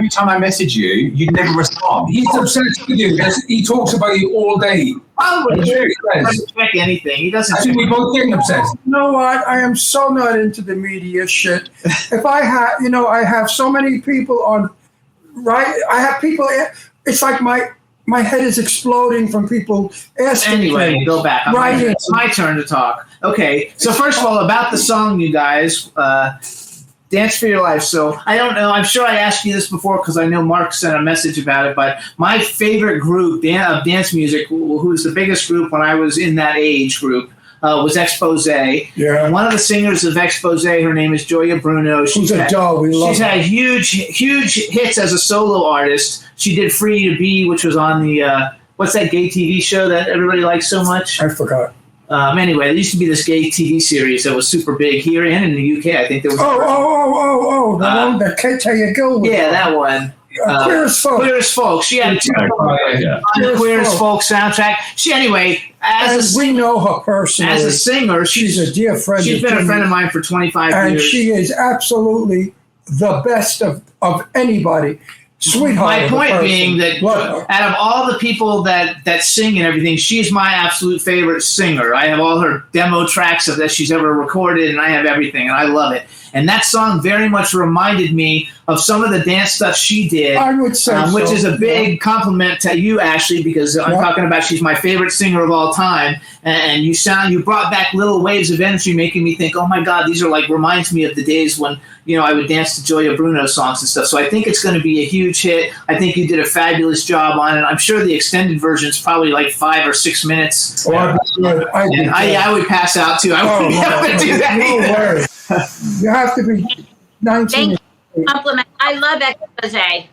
time I message you, you never respond. He's obsessed with you. He talks about you all day. He doesn't check anything. He doesn't. I think we both getting obsessed. You know what? I am so not into the media shit. If I have, I have so many people on. Right, I have people. It's like my head is exploding from people asking. Anyway, go back. It's my turn to talk. Okay, so first of all, about the song, you guys, Dance for Your Life. So I don't know. I'm sure I asked you this before because I know Mark sent a message about it. But my favorite group of dance music, who's the biggest group when I was in that age group, was Expose. Yeah. And one of the singers of Expose, her name is Joya Bruno. She's a doll. We love her. She's had huge hits as a solo artist. She did Free to Be, which was on the, what's that gay TV show that everybody likes so much? I forgot. Anyway, there used to be this gay TV series that was super big here and in the UK. I think there was. The one that Kate Gill. Yeah, that one. Queer as Folk. Queer as Folk. She had on the Queer as Folk soundtrack. We know her personally. As a singer, she's a dear friend. She's been a friend of mine for 25 years. And she is absolutely the best of anybody. Sweetheart. My point being that out of all the people that sing and everything, she's my absolute favorite singer. I have all her demo tracks that she's ever recorded, and I have everything, and I love it. And that song very much reminded me of some of the dance stuff she did, I would say which is a big compliment to you, Ashley, because I'm talking about she's my favorite singer of all time. And you brought back little waves of energy, making me think, oh my God, these are reminds me of the days when, I would dance to Joya Bruno songs and stuff. So I think it's going to be a huge hit. I think you did a fabulous job on it. I'm sure the extended version is probably 5 or 6 minutes. I would pass out too. I wouldn't be able to do that either. You have to be 19. Thank you. Compliment. I love Expose.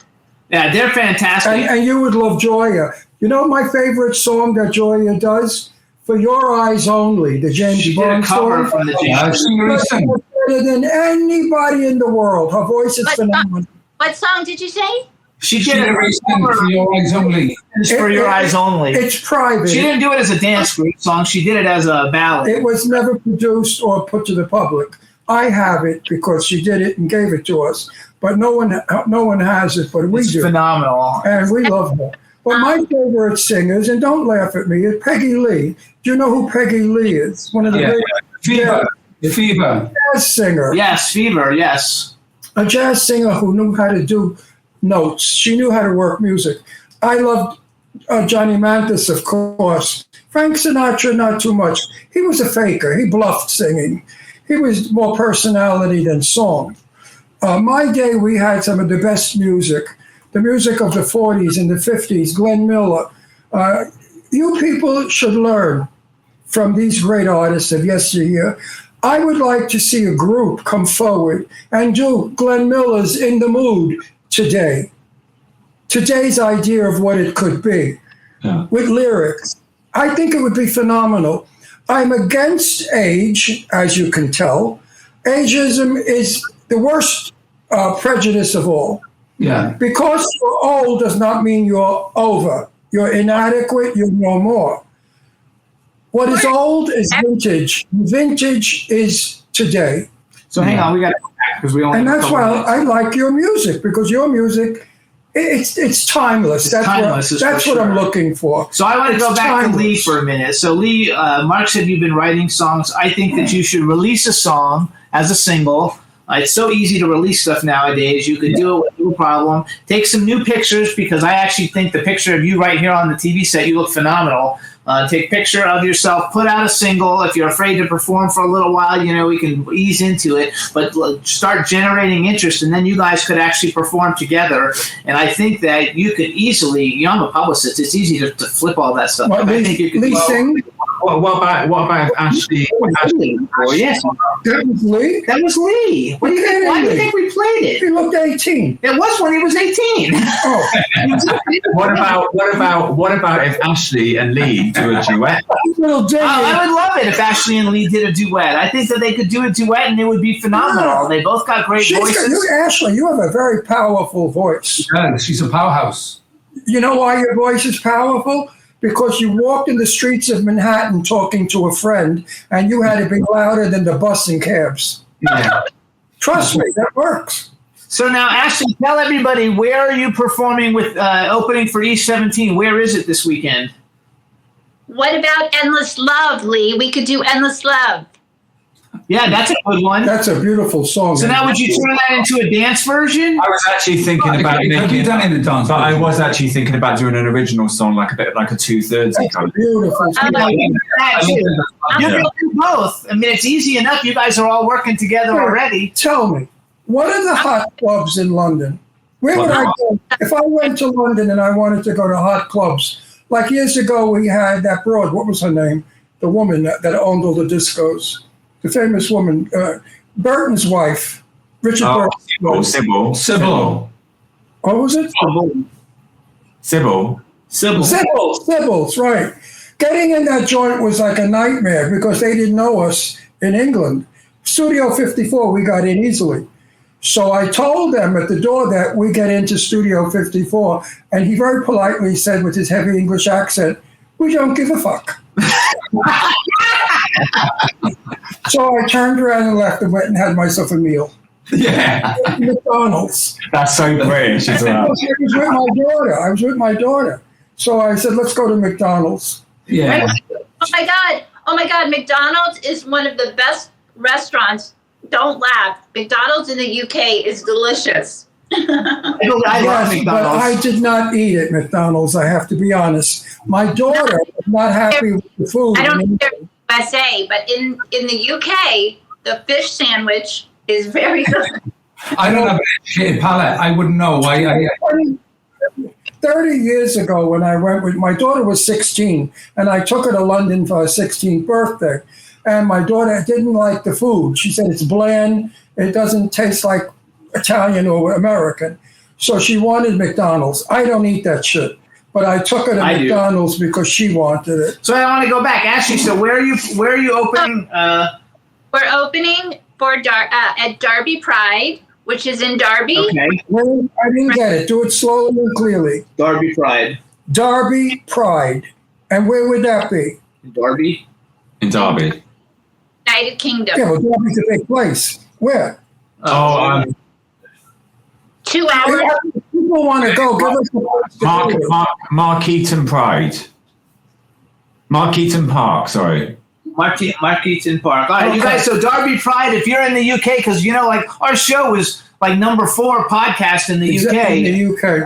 Yeah, they're fantastic. And you would love Joya. You know my favorite song that Joya does? For Your Eyes Only, the James Bond song. From the James Bond. Better than anybody in the world. Her voice is phenomenal. What song did you say? She did it For Your Eyes Only. It's For Your Eyes Only. It's private. She didn't do it as a dance group song. She did it as a ballad. It was never produced or put to the public. I have it because she did it and gave it to us. But no one has it, but we do. It's phenomenal. And we love her. But my favorite singers, and don't laugh at me, is Peggy Lee. Do you know who Peggy Lee is? One of the Fever. Jazz singer. Yes, Fever, yes. A jazz singer who knew how to do notes. She knew how to work music. I loved Johnny Mathis, of course. Frank Sinatra, not too much. He was a faker. He bluffed singing. he was more personality than song. My day, we had some of the best music, the music of the 40s and the 50s, Glenn Miller. You people should learn from these great artists of yesteryear. I would like to see a group come forward and do Glenn Miller's In the Mood today. Today's idea of what it could be with lyrics. I think it would be phenomenal. I'm against age, as you can tell. Ageism is the worst prejudice of all. Yeah. Because you're old does not mean you're over. You're inadequate, you're no more. What is old is vintage. Vintage is today. So hang on, we got to go back because we only. And that's why I like your music, because your music, it's timeless. That's what I'm looking for. So I want to go back timeless. to Lee for a minute. So Lee, Mark said you've been writing songs. I think that you should release a song as a single. It's so easy to release stuff nowadays. You could do it with no problem. Take some new pictures, because I actually think the picture of you right here on the TV set, you look phenomenal. Take a picture of yourself, put out a single. If you're afraid to perform for a little while, we can ease into it, but start generating interest, and then you guys could actually perform together. And I think that you could easily, I'm a publicist, it's easy to flip all that stuff. What, I think you could sing? What about Ashley? Yes. That was Lee? That was Lee. What do you think? Why do you think we played it? He looked 18. It was when he was 18. Oh. What about if Ashley and Lee do a duet? I would love it if Ashley and Lee did a duet. I think that they could do a duet and it would be phenomenal. They both got great voices. Ashley, you have a very powerful voice. Yeah, she's a powerhouse. You know why your voice is powerful? Because you walked in the streets of Manhattan talking to a friend, and you had to be louder than the bus and cabs. Yeah. Trust me, that works. So now, Ashley, tell everybody, where are you performing with opening for East 17? Where is it this weekend? What about Endless Love, Lee? We could do Endless Love. Yeah, that's a good one. That's a beautiful song. So now, would you turn that into a dance version? I was actually thinking about making it done in a dance. But I was actually thinking about doing an original song, like a bit like a 2/3 kind of. Beautiful. You can do both. I mean, it's easy enough. You guys are all working together already. Tell me, what are the hot clubs in London? Where would I go? If I went to London and I wanted to go to hot clubs, like years ago we had that broad, what was her name? The woman that owned all the discos. The famous woman, Burton's wife, Richard Burton. Sybil. What was it? Sybil's, right. Getting in that joint was like a nightmare because they didn't know us in England. Studio 54, we got in easily. So I told them at the door that we get into Studio 54, and he very politely said with his heavy English accent, "We don't give a fuck." So I turned around and left and went and had myself a meal. Yeah. McDonald's. That's so British as well. I was with my daughter. So I said, let's go to McDonald's. Yeah. Oh my God. McDonald's is one of the best restaurants. Don't laugh. McDonald's in the UK is delicious. I love McDonald's. But I did not eat at McDonald's, I have to be honest. My daughter was not happy with the food. I don't care what I say, but in the UK, the fish sandwich is very good. I don't have an educated palate. I wouldn't know. 30 years ago when I went with, my daughter was 16, and I took her to London for her 16th birthday. And my daughter didn't like the food. She said it's bland. It doesn't taste like Italian or American. So she wanted McDonald's. I don't eat that shit. But I took her to McDonald's because she wanted it. So I want to go back. Ashley, so where are you opening? We're opening for at Derby Pride, which is in Derby. Okay. Well, I didn't get it. Do it slowly and clearly. Derby Pride. Derby Pride. And where would that be? Derby? In Derby. United Kingdom. Yeah, but Derby's a big place. Where? 2 hours. People want to go. Give us the Markeaton Pride. Markeaton Park, sorry. Markeaton Park. All right, you guys, so Derby Pride, if you're in the UK, because, like, our show was like number 4 podcast in the UK. In the UK.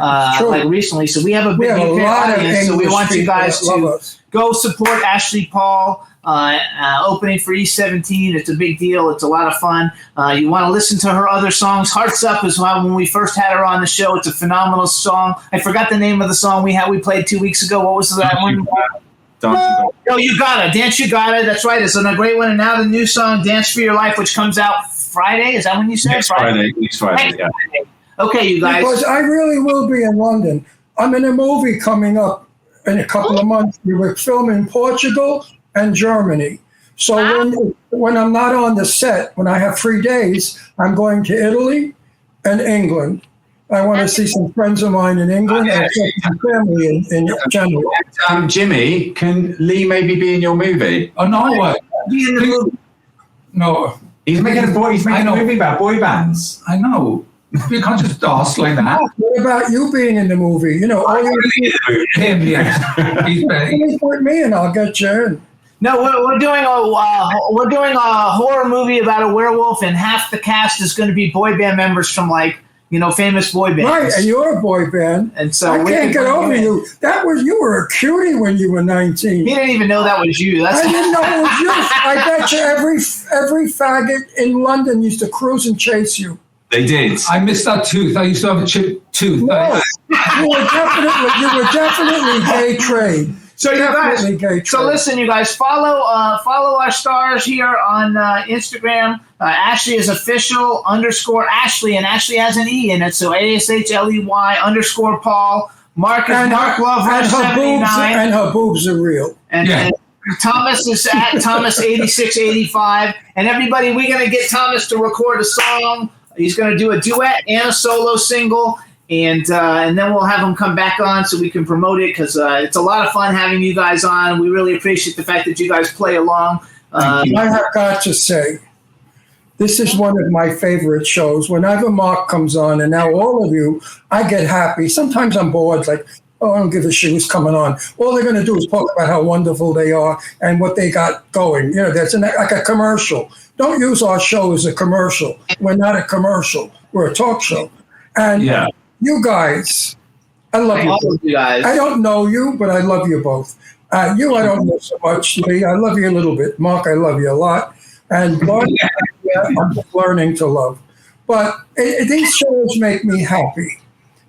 Like recently. So we have a big UK audience, so we want you guys to go support Ashley Paul. opening for E17. It's a big deal. It's a lot of fun. You want to listen to her other songs. Hearts Up is when we first had her on the show. It's a phenomenal song. I forgot the name of the song we played 2 weeks ago. What was that one? Oh, You Gotta. Dance You Gotta. That's right. It's a great one. And now the new song, Dance for Your Life, which comes out Friday. Is that when you said? Next Friday. Yeah. Okay, you guys. Because I really will be in London. I'm in a movie coming up in a couple of months. We were filming Portugal and Germany. So when I'm not on the set, when I have 3 days, I'm going to Italy and England. I want to see some friends of mine in England and some family in general. Jimmy, can Lee maybe be in your movie? Oh, no. Be in the movie. No. He's making a movie about boy bands. I know. You can't just ask like that. What about you being in the movie? You know, all you Him, yeah. please put me in, I'll get you in. No, we're doing a horror movie about a werewolf, and half the cast is going to be boy band members from famous boy bands. Right, and you're a boy band. And so I can't get over you. You were a cutie when you were 19. He didn't even know that was you. I didn't know it was you. I bet you every faggot in London used to cruise and chase you. They did. I missed that tooth. I used to have a chipped tooth. No, you were definitely gay trade. So you guys, listen, you guys, follow our stars here on Instagram. Ashley is official _Ashley, and Ashley has an E in it, so ASHLEY _Paul. Mark is Mark Loverush 79, and her boobs are real. And Thomas is at Thomas 8685, and everybody, we're gonna get Thomas to record a song. He's gonna do a duet and a solo single. And then we'll have him come back on so we can promote it, because it's a lot of fun having you guys on. We really appreciate the fact that you guys play along. I have got to say, this is one of my favorite shows. Whenever Mark comes on, and now all of you, I get happy. Sometimes I'm bored, like, oh, I don't give a shit who's coming on. All they're going to do is talk about how wonderful they are and what they got going. You know, that's like a commercial. Don't use our show as a commercial. We're not a commercial. We're a talk show. And you guys, I love you. All of you guys. I don't know you, but I love you both. You, I don't know so much, Lee. I love you a little bit. Mark, I love you a lot. And Mark, I'm just learning to love. But these shows make me happy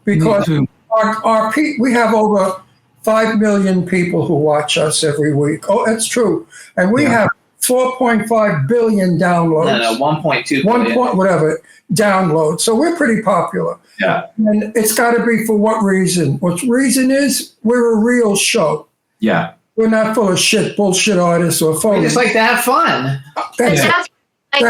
because we have over 5 million people who watch us every week. Oh, that's true. And we have 4.5 billion downloads. No, 1.2 billion. Whatever, downloads. So we're pretty popular. Yeah. And it's got to be for what reason? What reason is we're a real show. Yeah. We're not full of bullshit artists or phonies. We just like to have fun. That's it. And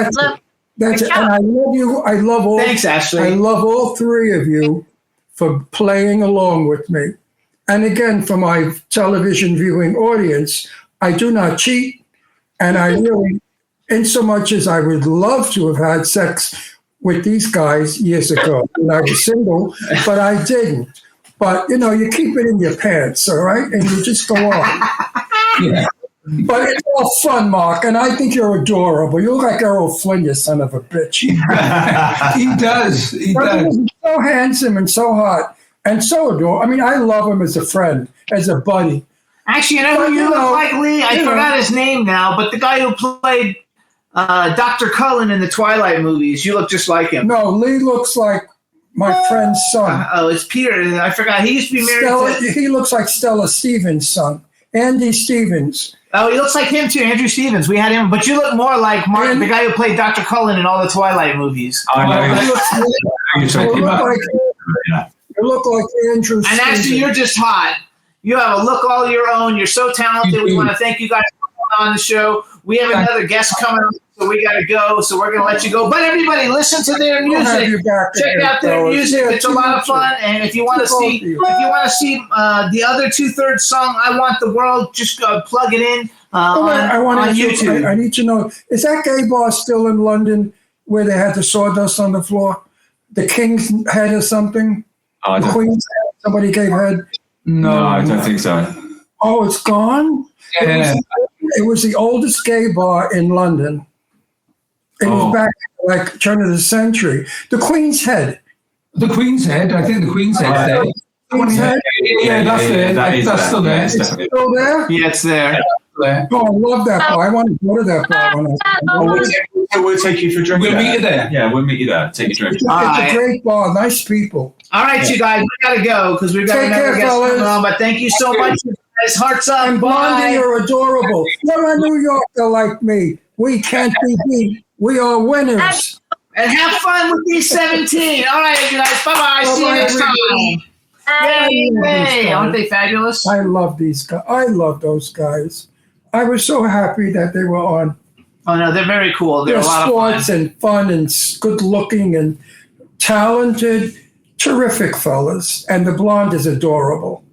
I love you. I love all. Thanks, Ashley. I love all three of you for playing along with me. And again, for my television viewing audience, I do not cheat. And I really, in so much as I would love to have had sex with these guys years ago when I was single, but I didn't. But, you know, you keep it in your pants, all right? And you just go on. Yeah. But it's all fun, Mark, and I think you're adorable. You look like Errol Flynn, you son of a bitch. He does. He does. He's so handsome and so hot and so adorable. I mean, I love him as a friend, as a buddy. Actually, you know who you look like, Lee? I forgot his name now, but the guy who played Dr. Cullen in the Twilight movies, you look just like him. No, Lee looks like my friend's son. It's Peter. I forgot. He used to be married to... He looks like Stella Stevens' son, Andy Stevens. Oh, he looks like him too, Andrew Stevens. We had him, but you look more like Mark, the guy who played Dr. Cullen in all the Twilight movies. I know. You look like Andrew Stevens. And actually, you're just hot. You have a look all your own. You're so talented. We want to thank you guys for coming on the show. We have another guest coming on, so we got to go. So we're going to let you go. But everybody, listen to their music. Check out their music. It's a lot of fun. And if you want to see, the other 2/3 song, "I Want the World," just plug it in on YouTube. I need to know: is that gay bar still in London where they had the sawdust on the floor? The King's Head or something? The Queen's Head? Somebody gave head. No, I don't think so. Oh, it's gone? Yeah. It was the oldest gay bar in London. It was back like turn of the century. The Queen's Head. The Queen's Head. I think the Queen's Head there. Queen's Head? Yeah, that's there. That's still there. It's still there? Yeah, it's there. there. Oh, I love that bar. I want to go to that bar. We'll take you for a drink. We'll meet you there. Yeah, we'll meet you there. Take a drink. It's a great bar. Nice people. All right, you guys, we gotta go because we've got Take another care, guest coming fellas. on. But thank you so much, you guys. Hearts up. And Blondie, Bye. you're adorable. You're a New Yorker like me. We can't be beat. We are winners. And have fun with these 17. All right, you guys. Bye-bye. See you next time. Yay. Aren't they fabulous? I love these guys. I love those guys. I was so happy that they were on. Oh, no, they're very cool. They're They're a lot of fun. sports and fun and good looking and talented, terrific fellas. And the blonde is adorable.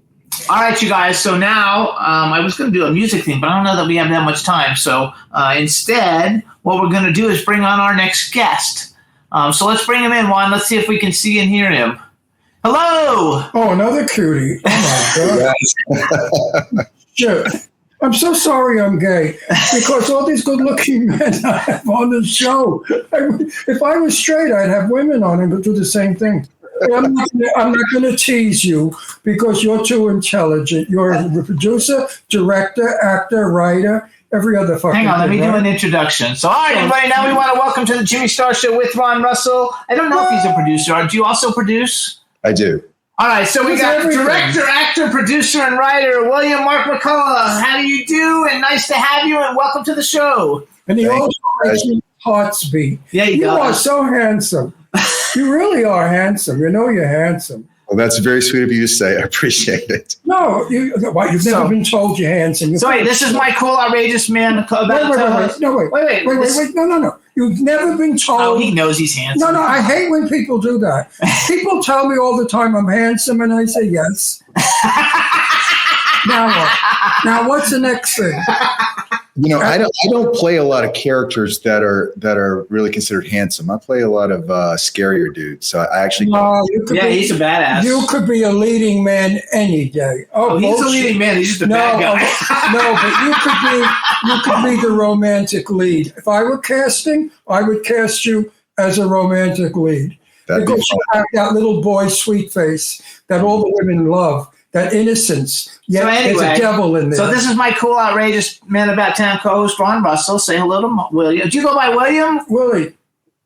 All right, you guys. So now I was going to do a music thing, but I don't know that we have that much time. So instead, what we're going to do is bring on our next guest. So let's bring him in, Juan. Let's see if we can see and hear him. Hello. Oh, another cutie. Oh, my God. Shit. I'm so sorry I'm gay because all these good-looking men I have on the show. If I was straight, I'd have women on and do the same thing. But I'm not going to tease you because you're too intelligent. You're a producer, director, actor, writer, every other fucking Hang on, let me thing, do right? an introduction. So, all right, everybody, now we want to welcome to the Jimmy Star Show with Ron Russell. I don't know if he's a producer. Do you also produce? I do. All right, so we He's got everything. director, actor, producer, and writer William Mark McCullough. How do you do? And nice to have you, and welcome to the show. And he Thank also you, makes your hearts beat. Yeah, You does. are so handsome. You really are handsome. You know you're handsome. Well, that's very sweet of you to say. I appreciate it. No, you've never So- been told you're handsome. So, wait, this is my cool, outrageous man. Wait. No. You've never been told. Oh, he knows he's handsome. No, I hate when people do that. People tell me all the time I'm handsome, and I say yes. Now what? Now what's the next thing? You know, I don't play a lot of characters that are really considered handsome. I play a lot of scarier dudes. So I actually No, you could Yeah, be, he's a badass. you could be a leading man any day. Oh, he's a bullshit. leading man. He's just a No, bad guy. no, but you could be the romantic lead. If I were casting, I would cast you as a romantic lead that'd be because you fun. have that little boy sweet face that all the women love, that innocence. Yet So anyway, there's a devil in there. So this is my cool, outrageous man about town co-host Ron Russell. Say hello to William. Do you go by William? Willie.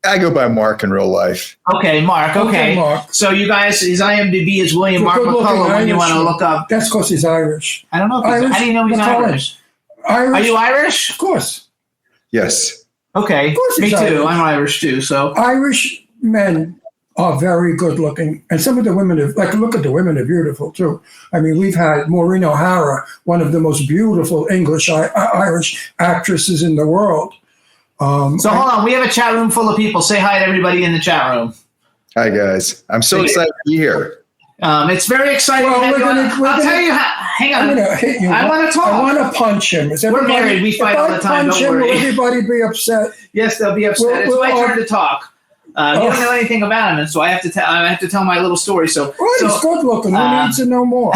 I go by Mark in real life. Okay, Mark. Okay. Mark. So you guys, his IMDb is William Mark Good-looking McCullough. When you want to Irishman. look up, That's because he's Irish. I don't know. If he's, Irish how do you know he's McCullough. Irish? Irish? Are you Irish? Of course. Yes. Okay. course Me he's too. Irish. I'm Irish too. So Irish men are very good looking. And some of the women, look at the women are beautiful too. I mean, we've had Maureen O'Hara, one of the most beautiful Irish actresses in the world. so hold on. We have a chat room full of people. Say hi to everybody in the chat room. Hi guys. I'm so excited to be here. It's very exciting. Well, I'll tell you. Hang on. I'm going to hit you. I want to talk. I want to punch him. We're married. We fight all the time. If I punch Don't him, will worry. everybody be upset? Yes, they'll be upset. Well, It's my well, turn to talk. You don't know anything about him, and so I have to tell my little story. So, He's good looking. Who needs to know more?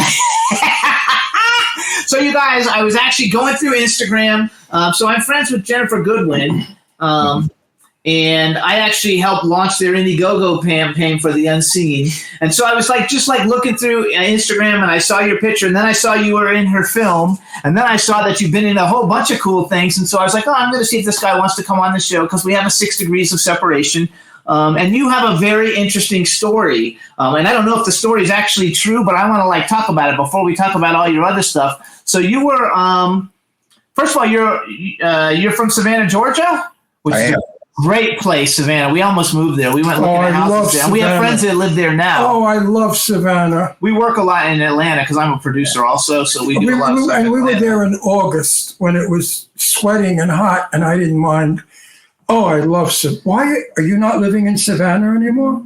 So you guys, I was actually going through Instagram. So I'm friends with Jennifer Goodwin, and I actually helped launch their Indiegogo campaign for The Unseen. And so I was just looking through Instagram, and I saw your picture, and then I saw you were in her film, and then I saw that you've been in a whole bunch of cool things. And so I was like, I'm going to see if this guy wants to come on the show because we have a 6 degrees of separation. And you have a very interesting story. And I don't know if the story is actually true, but I want to talk about it before we talk about all your other stuff. So you were, first of all, you're from Savannah, Georgia, which is a great place, Savannah. We almost moved there. We went looking at houses there. And we have friends that live there now. Oh, I love Savannah. We work a lot in Atlanta because I'm a producer also, so we do a lot of stuff. And in we were Atlanta. there in August when it was sweating and hot, and I didn't mind. Oh, I love Savannah. Why are you not living in Savannah anymore?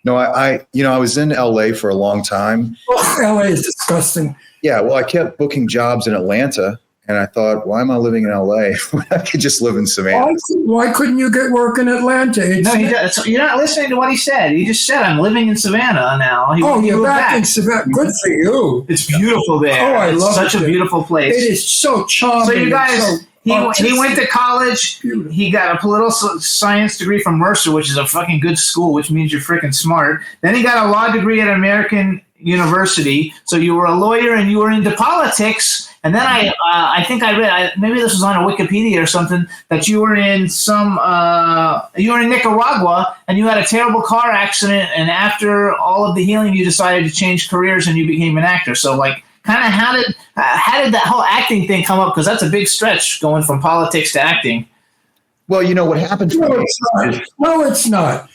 No, I was in LA for a long time. Oh, LA is disgusting. Yeah, well, I kept booking jobs in Atlanta, and I thought, why am I living in LA? I could just live in Savannah. Why couldn't you get work in Atlanta? No, he does. You're not listening to what he said. He just said, I'm living in Savannah now. He you're moved back in Savannah. Good for you. It's beautiful there. Oh, I it's love such it a there. beautiful place. It is so charming. So you guys, and so he artistic. went to college. Beautiful. He got a political science degree from Mercer, which is a fucking good school, which means you're freaking smart. Then he got a law degree at American university. So you were a lawyer and you were into politics. And then I think I read, maybe this was on a Wikipedia or something, that you were in you were in Nicaragua and you had a terrible car accident. And after all of the healing, you decided to change careers and you became an actor. So like, kind of how did that whole acting thing come up? Because that's a big stretch going from politics to acting. Well, you know what happened to me? No, it's not.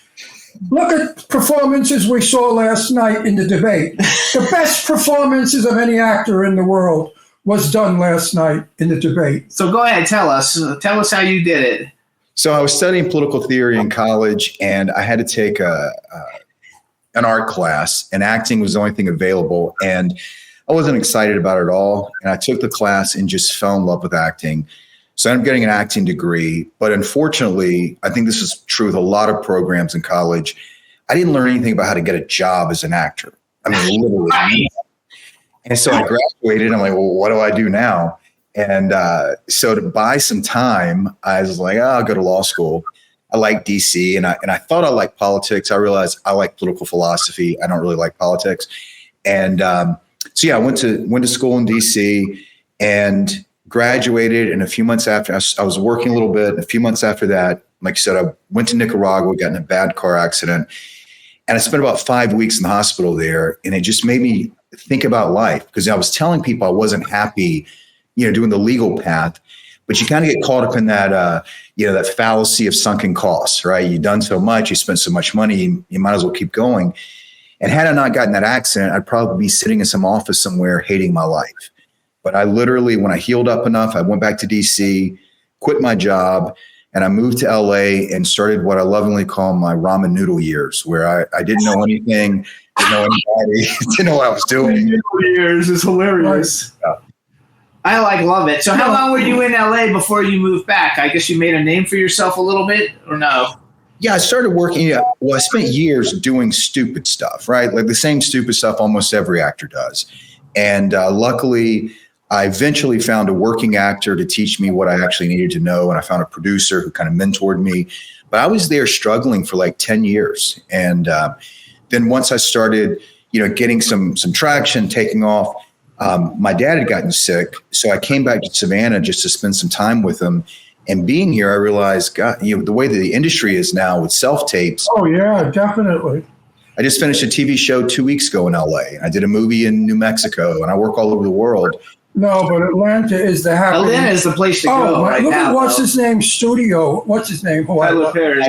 Look at performances we saw last night in the debate. The best performances of any actor in the world was done last night in the debate. So go ahead, tell us how you did it. So I was studying political theory in college, and I had to take an art class, and acting was the only thing available. And I wasn't excited about it at all. And I took the class and just fell in love with acting. So I ended up getting an acting degree. But unfortunately, I think this is true with a lot of programs in college. I didn't learn anything about how to get a job as an actor. I mean, literally. And so I graduated. I'm like, well, what do I do now? And so to buy some time, I was like, I'll go to law school. I like DC, and I thought I liked politics. I realized I like political philosophy. I don't really like politics. And so yeah, I went to school in DC and graduated. And a few months after, I was working a little bit. And a few months after that, like I said, I went to Nicaragua, got in a bad car accident, and I spent about 5 weeks in the hospital there. And it just made me think about life, because I was telling people I wasn't happy, doing the legal path, but you kind of get caught up in that, that fallacy of sunken costs, right? You've done so much, you spent so much money, you might as well keep going. And had I not gotten that accident, I'd probably be sitting in some office somewhere hating my life. But I literally, when I healed up enough, I went back to DC, quit my job, and I moved to LA and started what I lovingly call my ramen noodle years, where I didn't know anything, didn't know anybody, didn't know what I was doing. Years is hilarious. Yeah. I love it. So how long were you in LA before you moved back? I guess you made a name for yourself a little bit, or no? Yeah, I started working. Well, I spent years doing stupid stuff, right? Like the same stupid stuff almost every actor does. And luckily, I eventually found a working actor to teach me what I actually needed to know. And I found a producer who kind of mentored me. But I was there struggling for like 10 years. And then once I started, getting some traction, taking off, my dad had gotten sick. So I came back to Savannah just to spend some time with him. And being here, I realized, God, the way that the industry is now with self-tapes. Oh, yeah, definitely. I just finished a TV show 2 weeks ago in LA. I did a movie in New Mexico, and I work all over the world. No, but Atlanta is the happy. Atlanta is the place to go right look now. At what's his name studio. What's his name? Tyler Perry.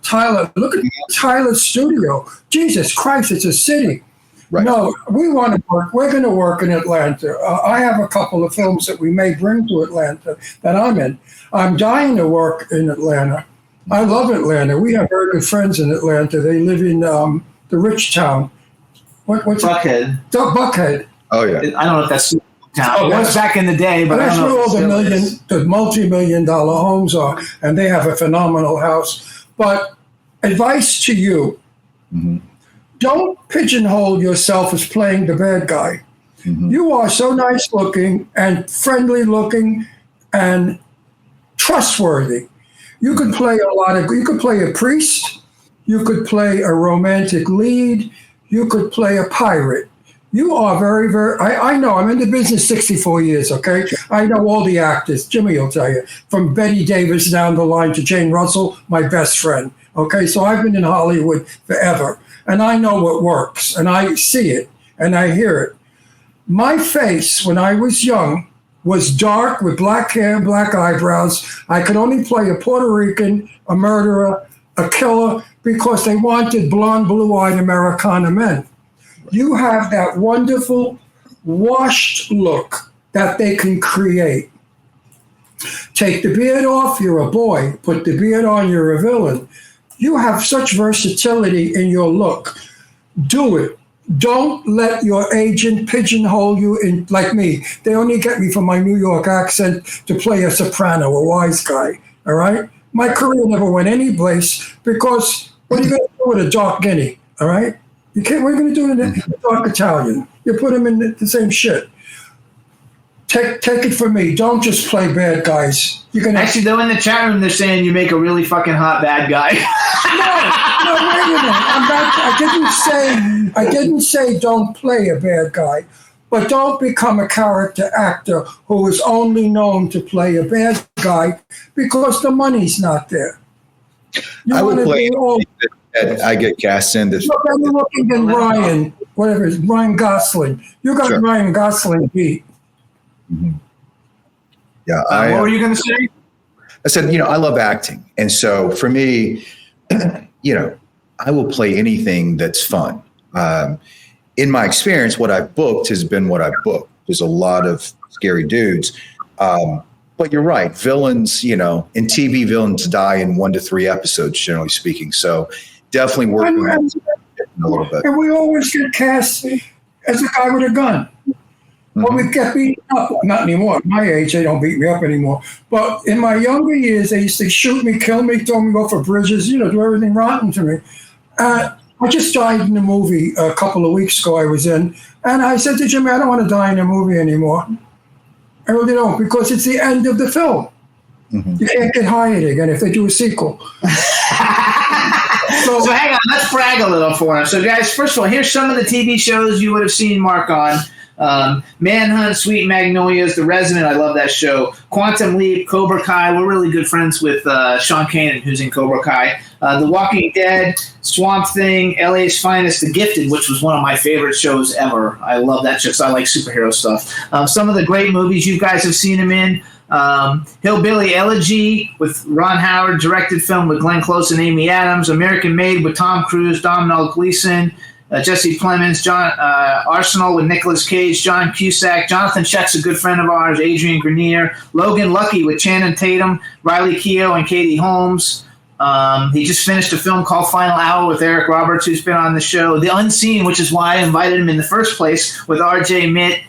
Tyler. Look at Tyler's studio. Jesus Christ, it's a city. Right. No, we want to work. We're going to work in Atlanta. I have a couple of films that we may bring to Atlanta that I'm in. I'm dying to work in Atlanta. I love Atlanta. We have very good friends in Atlanta. They live in the rich town. What's Buckhead. it? Buckhead. Oh, yeah. I don't know if that's town. It was back in the day, but that's I don't know. Where all the multi-million-dollar homes are, and they have a phenomenal house. But advice to you, don't pigeonhole yourself as playing the bad guy. You are so nice looking and friendly looking and trustworthy. You could play you could play a priest, you could play a romantic lead, you could play a pirate. You are very, very, I know, I'm in the business 64 years, okay? I know all the actors, Jimmy will tell you, from Betty Davis down the line to Jane Russell, my best friend, okay? So I've been in Hollywood forever, and I know what works, and I see it, and I hear it. My face, when I was young, was dark with black hair and black eyebrows. I could only play a Puerto Rican, a murderer, a killer, because they wanted blonde, blue-eyed Americana men. You have that wonderful, washed look that they can create. Take the beard off, you're a boy. Put the beard on, you're a villain. You have such versatility in your look. Do it. Don't let your agent pigeonhole you in like me. They only get me for my New York accent to play a soprano, a wise guy, all right? My career never went any place because what are you going to do with a dark guinea, all right? You can't. What are you going to do with a dark Italian? You put them in the same shit. take it from me. Don't just play bad guys. You're gonna Actually, though, in the chat room, they're saying you make a really fucking hot bad guy. No, wait a minute. I didn't say don't play a bad guy, but don't become a character actor who is only known to play a bad guy because the money's not there. I would play that I get cast in. This better looking than Ryan, whatever it is, Ryan Gosling. You got Sure. Ryan Gosling beat. Mm-hmm. Yeah. What were you going to say? I said, I love acting. And so for me, I will play anything that's fun. In my experience, what I've booked has been what I've booked. There's a lot of scary dudes. But you're right. Villains, in TV, villains die in 1 to 3 episodes, generally speaking. So definitely working on it a little bit. And we always get cast as a guy with a gun. Well, we get beaten up. Not anymore. At my age, they don't beat me up anymore. But in my younger years, they used to shoot me, kill me, throw me off of bridges, do everything rotten to me. I just died in a movie a couple of weeks ago I was in. And I said to Jimmy, I don't want to die in a movie anymore. I really don't, because it's the end of the film. Mm-hmm. You can't get hired again if they do a sequel. So hang on, let's brag a little for him. So guys, first of all, here's some of the TV shows you would have seen Mark on. Manhunt, Sweet Magnolias, The Resident, I love that show. Quantum Leap, Cobra Kai, we're really good friends with Sean Kanan, who's in Cobra Kai. The Walking Dead, Swamp Thing, LA's Finest, The Gifted, which was one of my favorite shows ever. I love that show because I like superhero stuff. Some of the great movies you guys have seen him in. Hillbilly Elegy with Ron Howard, directed film with Glenn Close and Amy Adams. American Made with Tom Cruise, Domhnall Gleeson. Jesse Plemons, John Arsenal with Nicolas Cage, John Cusack, Jonathan Check's a good friend of ours, Adrian Grenier, Logan Lucky with Channing Tatum, Riley Keough, and Katie Holmes. He just finished a film called Final Hour with Eric Roberts, who's been on the show. The Unseen, which is why I invited him in the first place, with R.J. Mitt,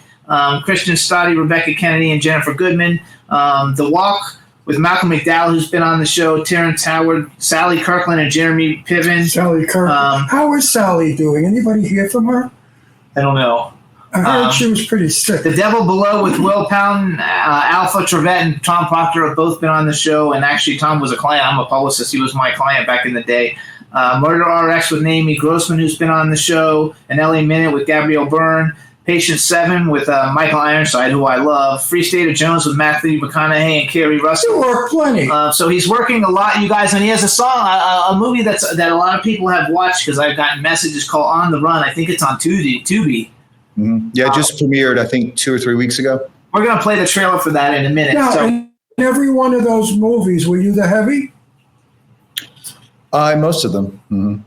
Christian Stoddy, Rebecca Kennedy, and Jennifer Goodman. The Walk with Malcolm McDowell, who's been on the show, Terrence Howard, Sally Kirkland, and Jeremy Piven. Sally Kirkland. How is Sally doing? Anybody hear from her? I don't know. I heard she was pretty sick. The Devil Below with Will Pound, Alpha Trevette, and Tom Proctor have both been on the show. And actually, Tom was a client. I'm a publicist. He was my client back in the day. Murder RX with Naomi Grossman, who's been on the show. An LA Minute with Gabrielle Byrne. Patient 7 with Michael Ironside, who I love. Free State of Jones with Matthew McConaughey and Kerry Russell. You work plenty. So he's working a lot, you guys, and he has a song, a movie that a lot of people have watched because I've gotten messages called On the Run. I think it's on Tubi. Mm-hmm. Yeah, just premiered, I think, 2 or 3 weeks ago. We're going to play the trailer for that in a minute. Now, in every one of those movies, were you the heavy? Most of them. Mm-hmm.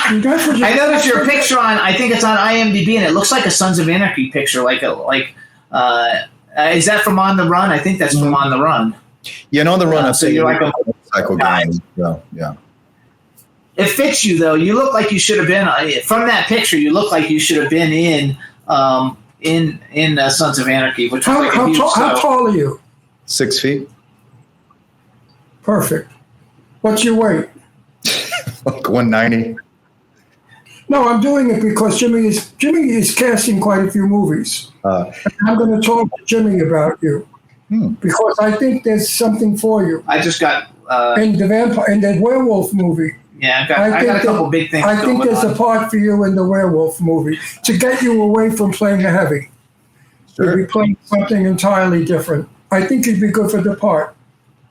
I noticed your picture on. I think it's on IMDb, and it looks like a Sons of Anarchy picture. Is that from On the Run? I think that's from On the Run. Yeah, and On the Run. So you're like a motorcycle guy. Yeah. It fits you though. You look like you should have been from that picture. You look like you should have been in Sons of Anarchy. Which was how tall are you? 6 feet. Perfect. What's your weight? Like 190. No, I'm doing it because Jimmy is casting quite a few movies. I'm going to talk to Jimmy about you because I think there's something for you. I just got in the werewolf movie. Yeah, I got a couple big things. I think there's a part for you in the werewolf movie to get you away from playing a heavy. Sure. You'd be playing something entirely different. I think you'd be good for the part.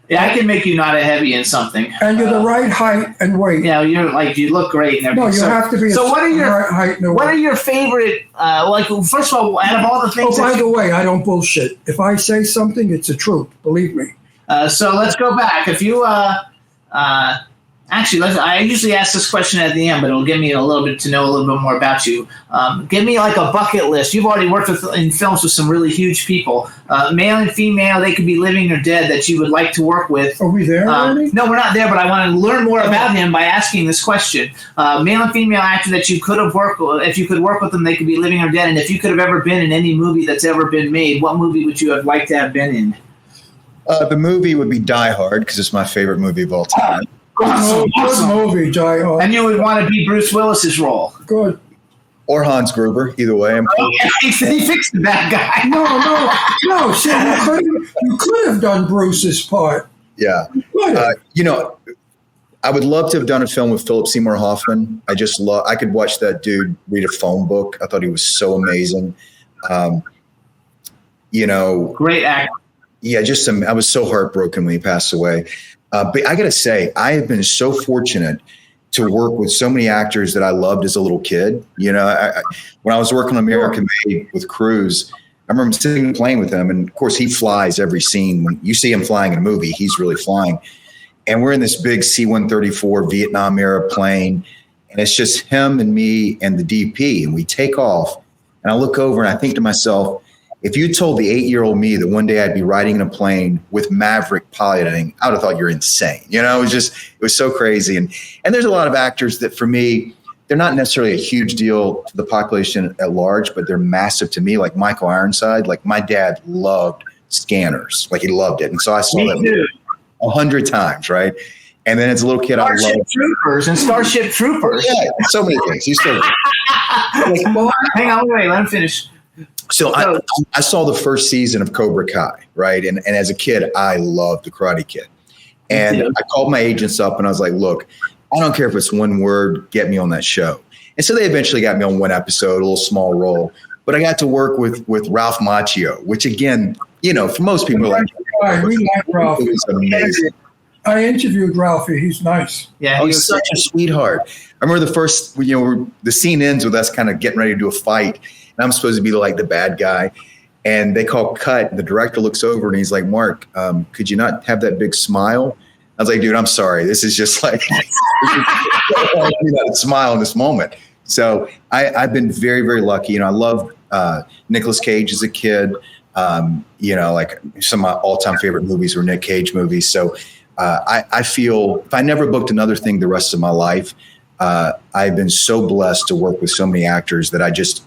Yeah, I can make you not a heavy in something. And you're the right height and weight. Yeah, you look great and everything. No, you have to be. So what are your right height and weight. What are your favorite? First of all, out of all the things. Oh, by the way, I don't bullshit. If I say something, it's the truth. Believe me. So let's go back. If you actually, I usually ask this question at the end, but it'll give me a little bit to know a little bit more about you. Give me like a bucket list. You've already worked in films with some really huge people, male and female. They could be living or dead that you would like to work with. Are we there already? No, we're not there, but I want to learn more about him by asking this question. Male and female actor that you could have worked with, if you could work with them, they could be living or dead. And if you could have ever been in any movie that's ever been made, what movie would you have liked to have been in? The movie would be Die Hard because it's my favorite movie of all time. Awesome. Good movie, Die Hard. And you would want to be Bruce Willis's role. Good. or Hans Gruber. Either way, I'm cool. He fixed that guy. No. See, you could have done Bruce's part. Yeah. I would love to have done a film with Philip Seymour Hoffman. I could watch that dude read a phone book. I thought he was so amazing. Great actor. Yeah, I was so heartbroken when he passed away. But I got to say, I have been so fortunate to work with so many actors that I loved as a little kid. When I was working on American Made with Cruise, I remember sitting and playing with him. And of course, he flies every scene. When you see him flying in a movie, he's really flying. And we're in this big C-134 Vietnam era plane. And it's just him and me and the DP. And we take off. And I look over and I think to myself, if you told the 8-year-old me that one day I'd be riding in a plane with Maverick piloting, I would have thought you're insane. It was so crazy. And there's a lot of actors that for me, they're not necessarily a huge deal to the population at large, but they're massive to me, like Michael Ironside. Like my dad loved Scanners. Like he loved it. And so I saw that 100 times, right? And then as a little kid, I loved Troopers and Starship Troopers. Yeah, so many things. He's so hang on, wait, let him finish. So I saw the first season of Cobra Kai, right? And as a kid, I loved The Karate Kid. And I called my agents up and I was like, look, I don't care if it's one word, get me on that show. And so they eventually got me on one episode, a little small role. But I got to work with Ralph Macchio, which again, for most people, we like Ralph. It was amazing. I interviewed Ralphie. He's nice. Yeah, he's such a sweetheart. I remember the first, the scene ends with us kind of getting ready to do a fight. And I'm supposed to be like the bad guy. And they call cut. And the director looks over and he's like, Mark, could you not have that big smile? I was like, dude, I'm sorry. This is just like, smile in this moment. So I've been very, very lucky. I loved Nicolas Cage as a kid. Like some of my all-time favorite movies were Nick Cage movies. So I feel if I never booked another thing the rest of my life, I've been so blessed to work with so many actors that I just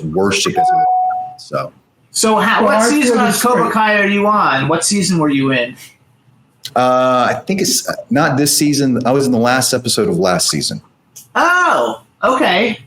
worship as a So what season of Cobra Kai are you on? What season were you in? I think it's not this season. I was in the last episode of last season. Oh, okay.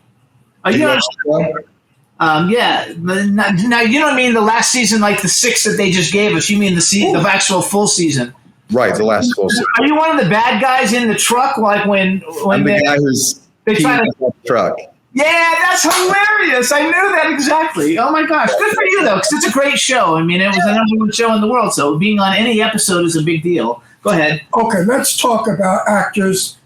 Are you on? Yeah. Now you don't mean the last season, like the 6 that they just gave us. You mean the actual full season? Right, the last full season. Are you one of the bad guys in the truck? Like when I'm the guy who's peeing in the truck. Yeah, that's hilarious. I knew that exactly. Oh my gosh, good for you though, because it's a great show. I mean, it was the #1 show in the world, so being on any episode is a big deal. Go ahead. Okay, let's talk about actors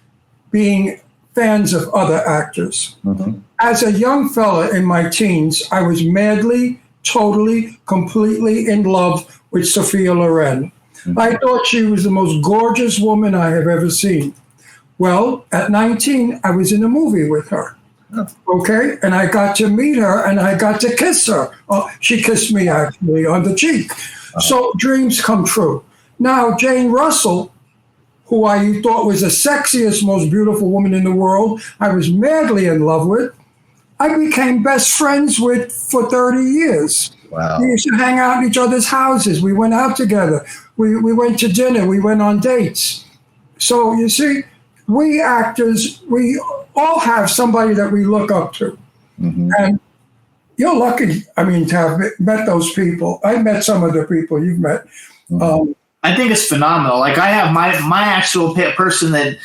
being fans of other actors. Mm-hmm. As a young fella in my teens, I was madly, totally, completely in love with Sophia Loren. Mm-hmm. I thought she was the most gorgeous woman I have ever seen. Well, at 19, I was in a movie with her. Okay, and I got to meet her and I got to kiss her. She kissed me actually on the cheek. So dreams come true. Now, Jane Russell, who I thought was the sexiest, most beautiful woman in the world, I was madly in love with. I became best friends with for 30 years. Wow. We used to hang out at each other's houses. We went out together. We went to dinner. We went on dates. So you see, we actors, we all have somebody that we look up to. Mm-hmm. And you're lucky, to have met those people. I met some of the people you've met. Mm-hmm. I think it's phenomenal. Like I have my actual person that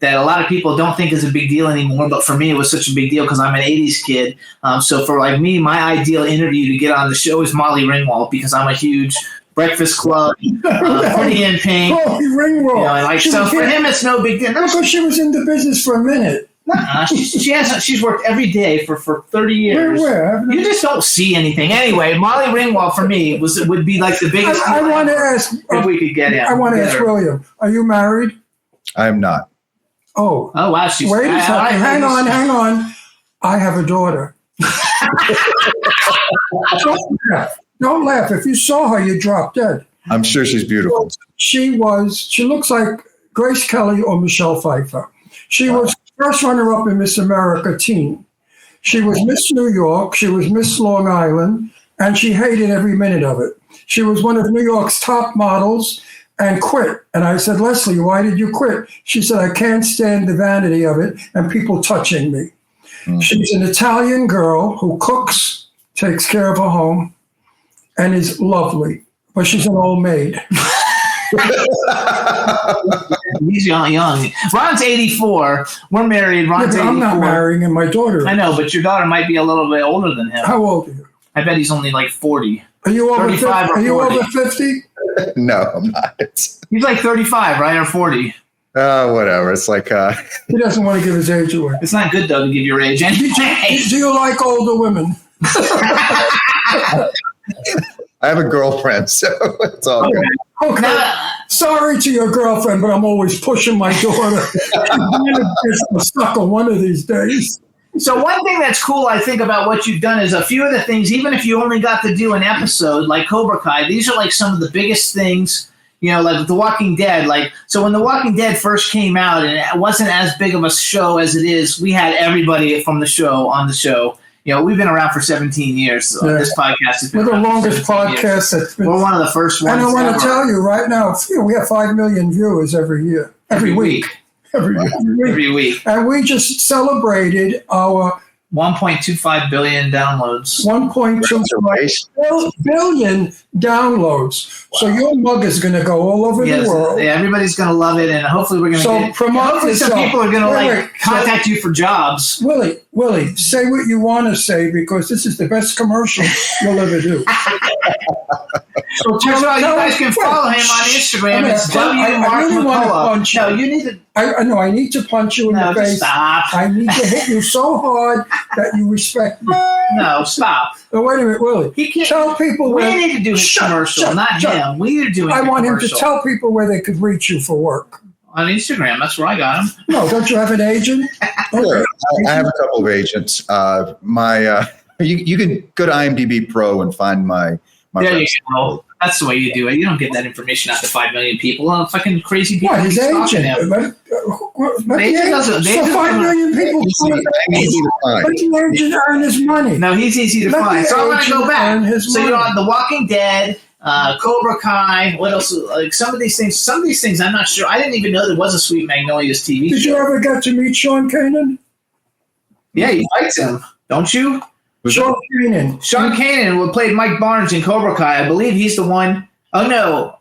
a lot of people don't think is a big deal anymore, but for me it was such a big deal because I'm an 80s kid. So for like me, my ideal interview to get on the show is Molly Ringwald because I'm a huge Breakfast Club, Pretty in Pink. Molly Ringwald. So for him, it's no big deal. No, because she was in the business for a minute. She's worked every day for 30 years. Where? You just don't see anything. Anyway, Molly Ringwald for me would be like the biggest. I want to ask if we could get him. I want to ask William. Are you married? I am not. Oh. Oh wow. Wait a second. Hang on. I have a daughter. Don't laugh. If you saw her, you'd drop dead. I'm sure she's beautiful. She looks like Grace Kelly or Michelle Pfeiffer. She was first runner-up in Miss America Teen. She was Miss New York. She was Miss Long Island, and she hated every minute of it. She was one of New York's top models and quit. And I said, Leslie, why did you quit? She said, I can't stand the vanity of it and people touching me. She's an Italian girl who cooks, takes care of her home, and is lovely. But she's an old maid. He's young. Ron's 84. We're married. Ron's 84. I'm not marrying him. My daughter. I know, but your daughter might be a little bit older than him. How old are you? I bet he's only like 40. Are you over 35 50? or Are you 40? over 50? No, I'm not. He's like 35, right? Or 40. Whatever. It's like He doesn't want to give his age away. It's not good, though, to give your age anyway. Do you like older women? I have a girlfriend, so it's all good. Okay. Now, Sorry to your girlfriend, but I'm always pushing my daughter. She's stuck on one of these days. so one thing that's cool, I think, about what you've done is a few of the things, even if you only got to do an episode like Cobra Kai, these are like some of the biggest things, like The Walking Dead. Like, so when The Walking Dead first came out and it wasn't as big of a show as it is, we had everybody from the show on the show. We've been around for 17 years. So this podcast has been We're the around for longest 17 years. podcast that's been. We're one of the first ones. And I want ever. to tell you right now, we have 5 million viewers every year. Every week. Every week. And we just celebrated our 1.25 billion downloads. 1.25 billion downloads. Wow. So your mug is going to go all over the world. Yeah, everybody's going to love it, and hopefully we're going to hopefully some people are going to contact you for jobs. Willie, say what you want to say because this is the best commercial you'll ever do. So you guys can follow him on Instagram. It's William Mark McCullough. No, you need to. I need to punch you in the face. Stop. I need to hit you so hard that you respect me. No, stop. Oh, wait a minute, Willie. He can't tell people we need to do his commercial, not him. We are doing. I want him to commercial. tell people where they could reach you for work. On Instagram, that's where I got him. No, don't you have an agent? Sure. I have a couple of agents. You can go to IMDb Pro and find my. There you go. That's the way you do it. You don't get that information out to 5 million people. Fucking crazy people. What, his agent? Him. So 5 million people. Let the agent earn his money. No, he's easy to find. So I want to go back. So you're on The Walking Dead, Cobra Kai. What else? Like some of these things. I'm not sure. I didn't even know there was a Sweet Magnolias TV show. Did you ever get to meet Sean Kanan? Yeah, he likes him. Don't you? Sean Kanan played Mike Barnes in Cobra Kai. I believe he's the one. Oh no.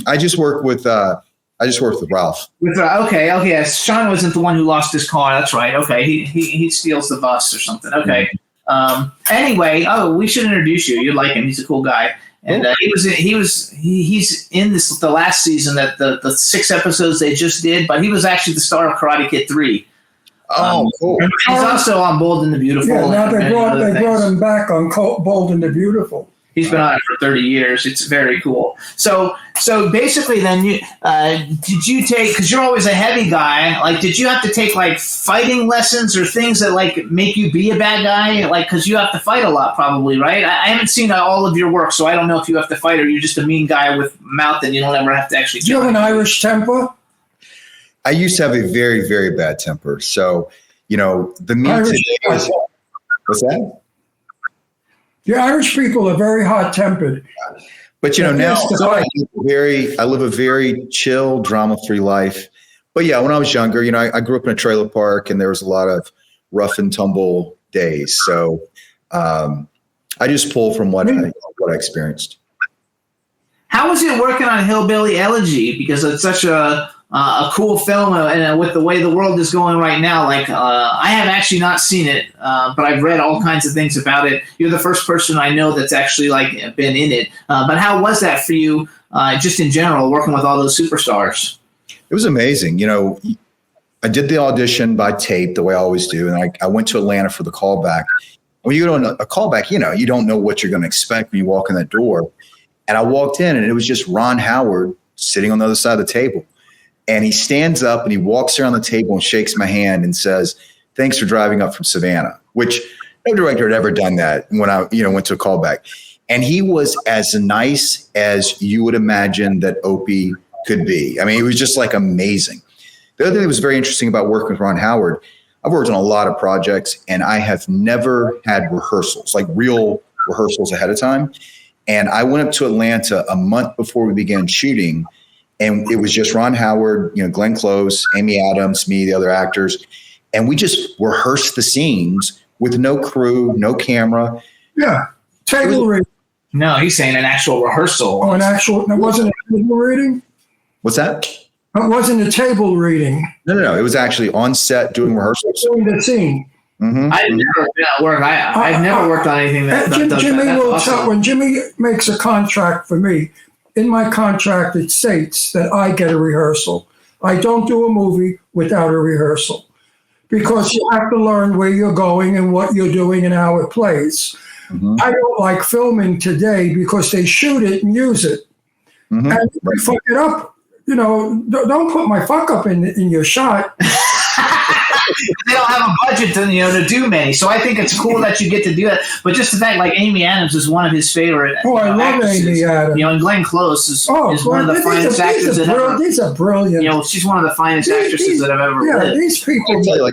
I just worked with Ralph. Okay. Yes. Sean wasn't the one who lost his car. That's right. Okay. He steals the bus or something. Okay. Anyway, we should introduce you. You'd like him. He's a cool guy. And he's in the last season that the 6 episodes they just did, but he was actually the star of Karate Kid 3. Oh, cool. He's also on Bold and the Beautiful. Yeah, now they brought him back on Bold and the Beautiful. He's been on it for 30 years. It's very cool. So basically, then did you take? Because you're always a heavy guy. Like, did you have to take like fighting lessons or things that like make you be a bad guy? Like, because you have to fight a lot, probably, right? I haven't seen all of your work, so I don't know if you have to fight or you're just a mean guy with mouth and you don't ever have to actually. Do you have an Irish temper? I used to have a very, very bad temper. So, the meat today was. What's that? The Irish people are very hot-tempered. But, now I live a very chill, drama-free life. But, yeah, when I was younger, I grew up in a trailer park and there was a lot of rough and tumble days. So I just pull from what I experienced. How was it working on Hillbilly Elegy? Because it's such a cool film, and with the way the world is going right now, I have actually not seen it, but I've read all kinds of things about it. You're the first person I know that's actually been in it. But how was that for you, just in general, working with all those superstars? It was amazing. I did the audition by tape the way I always do, and I went to Atlanta for the callback. When you go to a callback, you don't know what you're going to expect when you walk in that door. And I walked in, and it was just Ron Howard sitting on the other side of the table. And he stands up and he walks around the table and shakes my hand and says, "Thanks for driving up from Savannah," which no director had ever done that when I, went to a callback. And he was as nice as you would imagine that Opie could be. I mean, it was just amazing. The other thing that was very interesting about working with Ron Howard, I've worked on a lot of projects and I have never had rehearsals, like real rehearsals ahead of time. And I went up to Atlanta a month before we began shooting. And it was just Ron Howard, Glenn Close, Amy Adams, me, the other actors. and we just rehearsed the scenes with no crew, no camera. Yeah. Table reading. No, he's saying an actual rehearsal. Oh, it wasn't a table reading? What's that? It wasn't a table reading. No. It was actually on set doing rehearsals. Doing the scene. Mm-hmm. I've never been at work. I've never worked on anything that does Jimmy that. will Awesome. tell, when Jimmy makes a contract for me, in my contract it states that I get a rehearsal. I don't do a movie without a rehearsal because you have to learn where you're going and what you're doing and how it plays. Mm-hmm. I don't like filming today because they shoot it and use it. Mm-hmm. And if you fuck it up, don't put my fuck up in your shot. They don't have a budget to do many, so I think it's cool that you get to do that. But just the fact, like Amy Adams is one of his favorite. Oh, I love Amy Adams. And Glenn Close is one of the finest actors that ever. These are brilliant. She's one of the finest actresses that I've ever lived. These people. I tell you,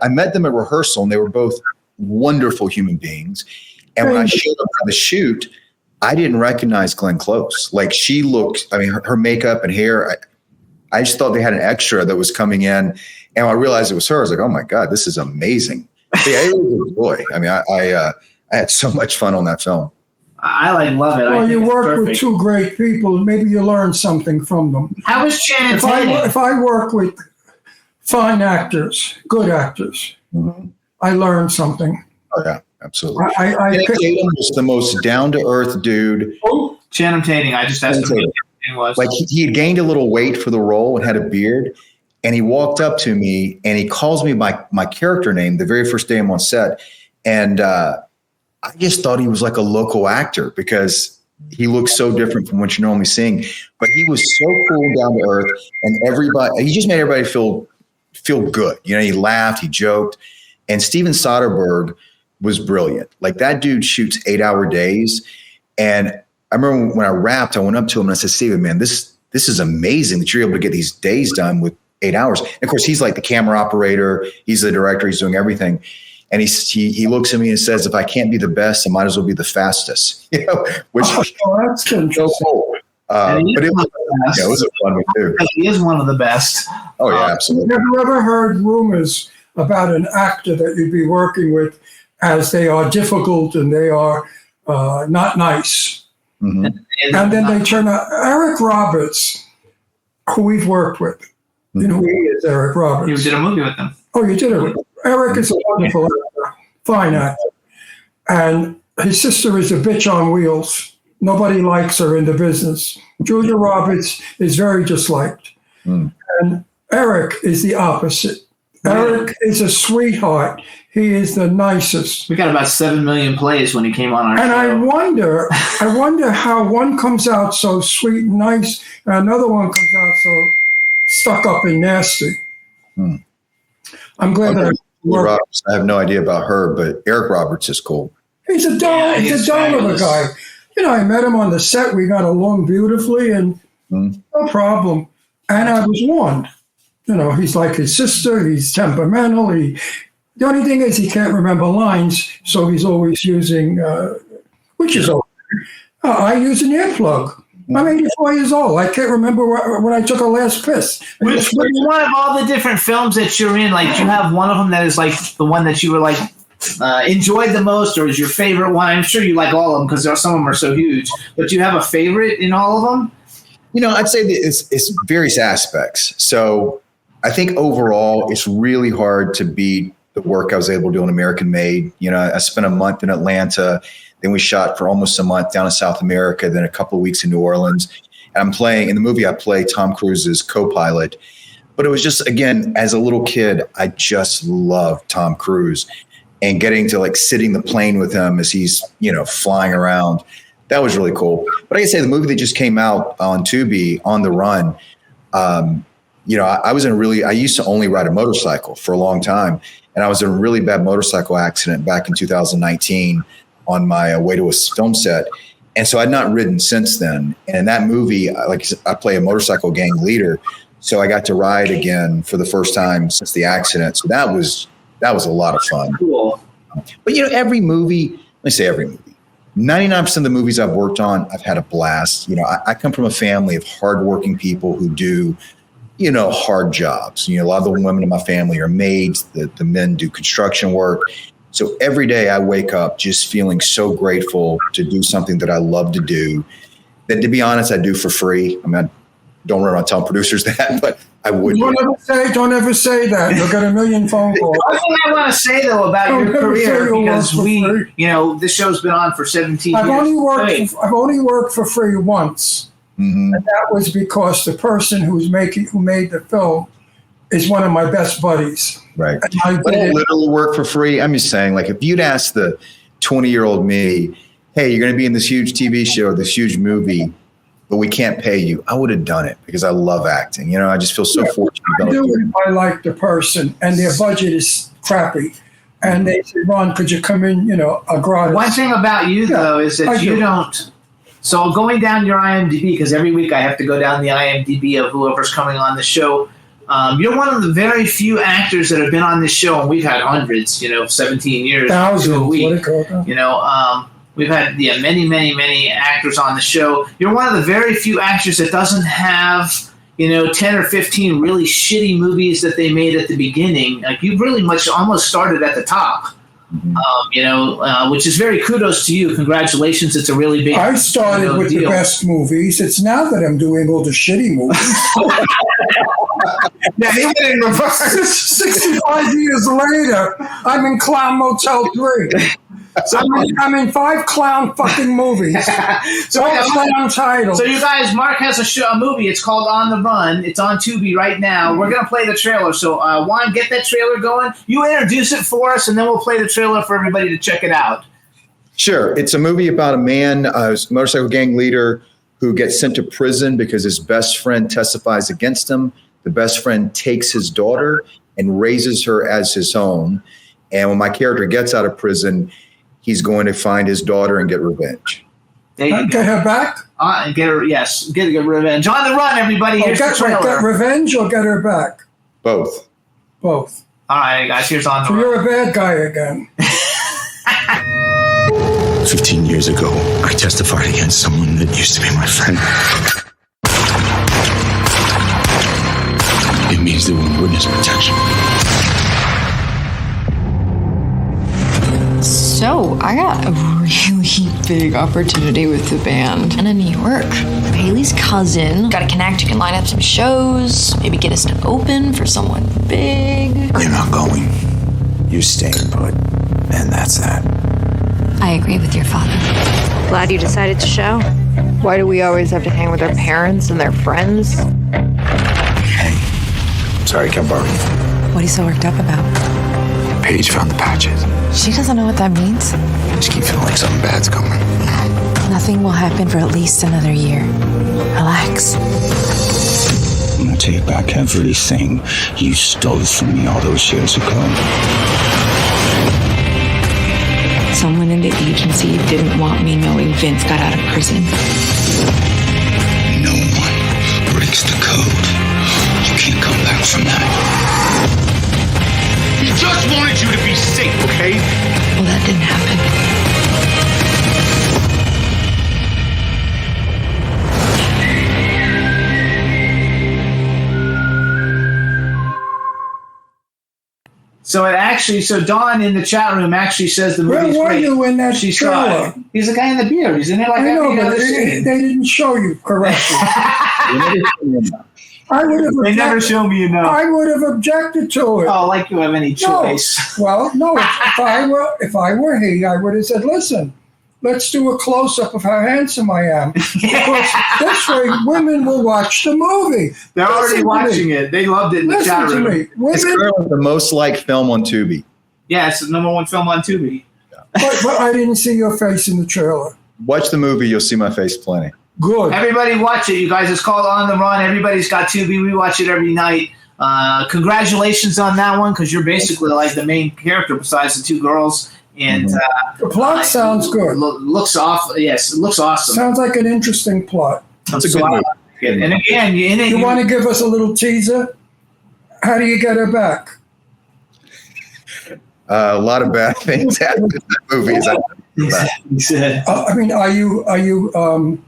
I met them at rehearsal, and they were both wonderful human beings. And when I showed up for the shoot, I didn't recognize Glenn Close. Like she looked, her makeup and hair. I just thought they had an extra that was coming in. And when I realized it was her, I was like, oh my God, this is amazing. Yeah, it was a joy. I had so much fun on that film. I love it. Well, you work with two great people. Maybe you learn something from them. How was Channing Tatum? If I work with fine actors, good actors, mm-hmm. I learn something. Oh, yeah, absolutely. Channing Tatum was the most down-to-earth dude. Oh, Channing Tatum. I just asked him what his name was. Like he had gained a little weight for the role and had a beard. And he walked up to me and he calls me my character name the very first day I'm on set. And I just thought he was like a local actor because he looks so different from what you're normally seeing. But he was so cool and down to earth, and he just made everybody feel good. He laughed, he joked. And Steven Soderbergh was brilliant. Like that dude shoots 8-hour days. And I remember when I wrapped, I went up to him and I said, Steven, man, this is amazing that you're able to get these days done with 8 hours. And of course, he's like the camera operator. He's the director. He's doing everything. And he looks at me and says, if I can't be the best, I might as well be the fastest, which that's so cool. But it was a fun one too. He is one of the best. Oh yeah, absolutely. Have you ever heard rumors about an actor that you'd be working with as they are difficult and they are not nice? Mm-hmm. And then they turn out, Eric Roberts, who we've worked with, you know who he is, Eric Roberts. You did a movie with him. Oh, you did it with him. Eric is a wonderful actor, fine actor. And his sister is a bitch on wheels. Nobody likes her in the business. Julia Roberts is very disliked. Mm. And Eric is the opposite. Eric is a sweetheart. He is the nicest. We got about 7 million plays when he came on our show. And I wonder how one comes out so sweet and nice, and another one comes out so stuck up and nasty. Hmm. I'm glad that Roberts, I have no idea about her, but Eric Roberts is cool. He's a doll. He's a doll of a guy. I met him on the set. We got along beautifully, and no problem. And I was warned. He's like his sister. He's temperamental. The only thing is he can't remember lines, so he's always using, which is okay. I use an earplug. I'm 84 years old. I can't remember when I took a last piss. Which one of all the different films that you're in, like, do you have one of them that is like the one that you were like enjoyed the most, or is your favorite one? I'm sure you like all of them because some of them are so huge. But do you have a favorite in all of them? I'd say that it's various aspects. So I think overall, it's really hard to beat the work I was able to do on American Made. I spent a month in Atlanta. Then we shot for almost a month down in South America, then a couple of weeks in New Orleans. And I'm playing, in the movie, I play Tom Cruise's co-pilot. But it was just, again, as a little kid, I just loved Tom Cruise. And getting to sitting the plane with him as he's, flying around. That was really cool. But I can say the movie that just came out on Tubi, On the Run, I was I used to only ride a motorcycle for a long time. And I was in a really bad motorcycle accident back in 2019 on my way to a film set. And so I'd not ridden since then. And in that movie, I play a motorcycle gang leader. So I got to ride again for the first time since the accident. So that was a lot of fun. Cool. But every movie, let me say every movie, 99% of the movies I've worked on, I've had a blast. I come from a family of hardworking people who do, hard jobs. A lot of the women in my family are maids. The men do construction work. So every day I wake up just feeling so grateful to do something that I love to do, that, to be honest, I do for free. I mean, I don't run around telling producers that, but I would. Don't ever say that. You'll get a million phone calls. One thing I want to say, though, about your career, because this show's been on for 17 years. I've only worked for free once. Mm-hmm. And that was because the person who made the film is one of my best buddies. Right. I don't literally work for free. I'm just saying, like, if you'd asked the 20-year-old me, hey, you're going to be in this huge TV show, this huge movie, but we can't pay you, I would have done it because I love acting. I just feel so fortunate. I do it if I like the person and their budget is crappy. And they say, Ron, could you come in, a gratis? One thing about you, though, is that you don't. So going down your IMDb, because every week I have to go down the IMDb of whoever's coming on the show. You're one of the very few actors that have been on this show, and we've had hundreds, 17 years. Thousands. A week. We've had many, many, many actors on the show. You're one of the very few actors that doesn't have, 10 or 15 really shitty movies that they made at the beginning. Like, you've really much almost started at the top. Which is very kudos to you. Congratulations. It's a really big I started with the best movies. It's now that I'm doing all the shitty movies. Yeah, they went in reverse. 65 years later, I'm in Clown Motel 3. So I'm in 5 clown fucking movies. So clown titles. So you guys, Mark has a movie. It's called On the Run. It's on Tubi right now. We're going to play the trailer. So Juan, get that trailer going. You introduce it for us, and then we'll play the trailer for everybody to check it out. Sure. It's a movie about a man, a motorcycle gang leader, who gets sent to prison because his best friend testifies against him. The best friend takes his daughter and raises her as his own. And when my character gets out of prison, he's going to find his daughter and get revenge. Get her back? Get her, yes. Get revenge. On the Run, everybody. Here's the trailer. Get revenge or get her back? Both. All right, guys. Here's On the So Run. you're a bad guy again. 15 years ago, I testified against someone that used to be my friend. It means they want witness protection. So, I got a really big opportunity with the band and in New York. I'm Haley's cousin. Got to connect. You can line up some shows. Maybe get us to open for someone big. You're not going. You're staying put. And that's that. I agree with your father. Glad you decided to show. Why do we always have to hang with our parents and their friends? Hey, sorry, I kept borrowing. What are you so worked up about? Paige found the patches. She doesn't know what that means. I just keep feeling like something bad's coming. Nothing will happen for at least another year. Relax. I'm gonna take back everything you stole from me all those years ago. Someone in the agency didn't want me knowing Vince got out of prison. No one breaks the code. You can't come back from that. He just wanted you to be safe, okay? Well, that didn't happen. So Dawn in the chat room actually says the movie's Where were great. you in that She trailer? He's the guy in the beard. He's in there like I know, every but other they scene. didn't show you correctly. They never show me, I would have objected to it. Oh, like you have any choice. No. If I were he, I would have said, listen, let's do a close-up of how handsome I am. Because this way, women will watch the movie. They're already watching it. They loved it in the chat room. It's currently the most liked film on Tubi. Yeah, it's the #1 film on Tubi. But I didn't see your face in the trailer. Watch the movie. You'll see my face plenty. Good. Everybody watch it, you guys. It's called On the Run. Everybody's got Tubi. We watch it every night. Congratulations on that one, because you're basically like the main character besides the two girls. And the plot sounds good. Looks off. Yes, it looks awesome. Sounds like an interesting plot. It's a good movie. And again, you want to give us a little teaser? How do you get her back? A lot of bad things happen in that movie. I mean, are you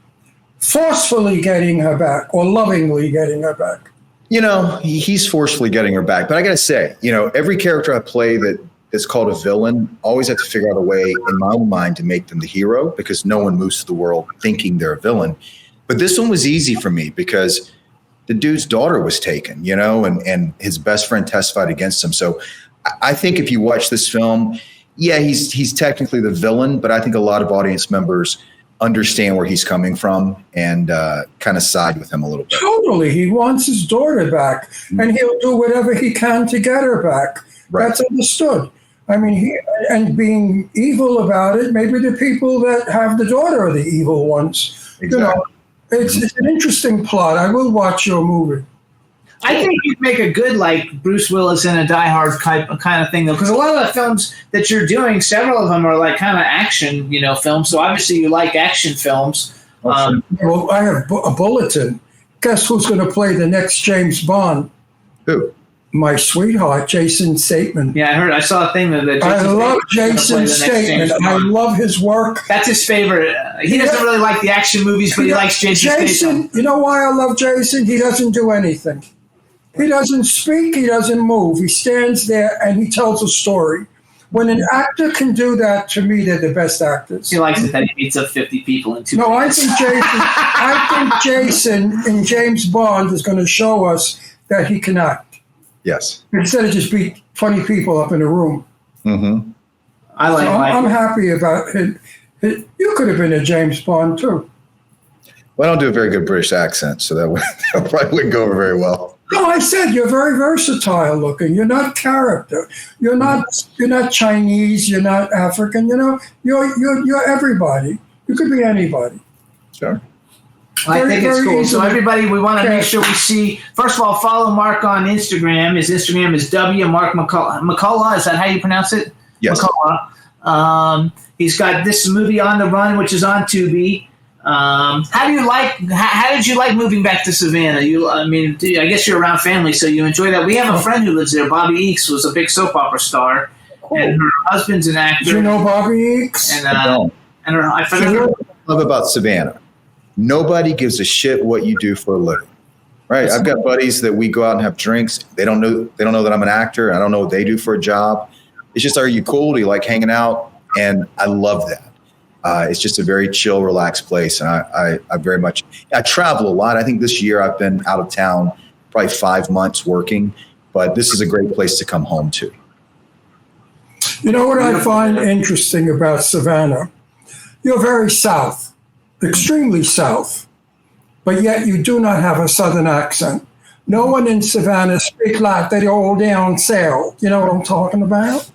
forcefully getting her back or lovingly getting her back? You know, he's forcefully getting her back. But I got to say, you know, every character I play that's called a villain, always have to figure out a way in my own mind to make them the hero, because no one moves through the world thinking they're a villain. But this one was easy for me because the dude's daughter was taken, you know, and his best friend testified against him. So I think if you watch this film, yeah, he's technically the villain, but I think a lot of audience members understand where he's coming from and kind of side with him a little bit. Totally. He wants his daughter back, and he'll do whatever he can to get her back. Right. That's understood. I mean, and being evil about it, maybe the people that have the daughter are the evil ones. Exactly. You know, it's an interesting plot. I will watch your movie. I think you'd make a good, like, Bruce Willis in a Die Hard kind of thing, though, because a lot of the films that you're doing, several of them are like kind of action, you know, films. So obviously you like action films. Well, I have a bulletin. Guess who's going to play the next James Bond? Who? My sweetheart, Jason Statham. Yeah, I saw a thing that I love Jason Statham. I love his work. That's his favorite. He doesn't really like the action movies, but he likes Jason Statham. You know why I love Jason? He doesn't do anything. He doesn't speak. He doesn't move. He stands there and he tells a story. When an actor can do that, to me, they're the best actors. He likes it that he beats up 50 people in 2 No, minutes. I think Jason in James Bond is going to show us that he can act. Yes. Instead of just beat 20 people up in a room. Mm-hmm. I'm happy about it. You could have been a James Bond, too. Well, I don't do a very good British accent, so that probably wouldn't go over very well. No, I said you're very versatile looking. You're not character. You're not Chinese. You're not African. You know, you're everybody. You could be anybody. Sure. I think it's cool. So everybody, we want to make sure we see. First of all, follow Mark on Instagram. His Instagram is Mark McCullough. Is that how you pronounce it? Yes. McCullough. He's got this movie On the Run, which is on Tubi. How did you like moving back to Savannah? I guess you're around family, so you enjoy that. We have a friend who lives there. Bobby Eakes was a big soap opera star, and her husband's an actor. Do you know Bobby Eakes? I love about Savannah. Nobody gives a shit what you do for a living, right? I've got buddies that we go out and have drinks. They don't know that I'm an actor. I don't know what they do for a job. It's just, are you cool? Do you like hanging out? And I love that. It's just a very chill, relaxed place. And I travel a lot. I think this year I've been out of town probably 5 months working, but this is a great place to come home to. You know what I find interesting about Savannah? You're very south, extremely south, but yet you do not have a southern accent. No one in Savannah speaks like they all down south. You know what I'm talking about?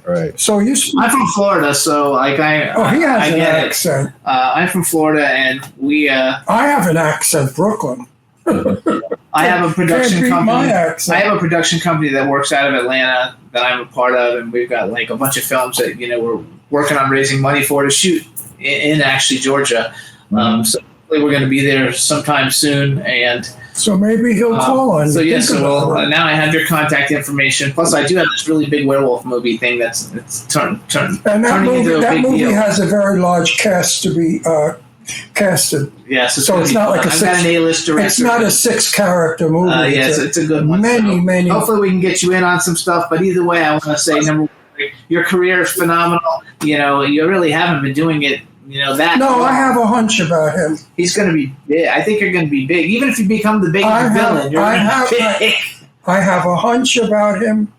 Right. So I'm from Florida, so he has an accent. I'm from Florida, and we. I have an accent, Brooklyn. I have a production company. My accent. I have a production company that works out of Atlanta that I'm a part of, and we've got like a bunch of films that we're working on raising money for to shoot in actually Georgia. Mm-hmm. So hopefully we're going to be there sometime soon, and. So maybe he'll call on. So now I have your contact information. Plus, I do have this really big werewolf movie thing that's turning into a big movie deal. has a very large cast to be casted. Yes, so it's not like I've got an A-list director. It's not a 6-character movie. Yes, it's a good one. Many. Hopefully, we can get you in on some stuff. But either way, I want to say, number one, your career is phenomenal. You really haven't been doing it. I have a hunch about him. He's going to be big. I think you're going to be big. Even if you become the biggest villain, you're going to be big. I have a hunch about him.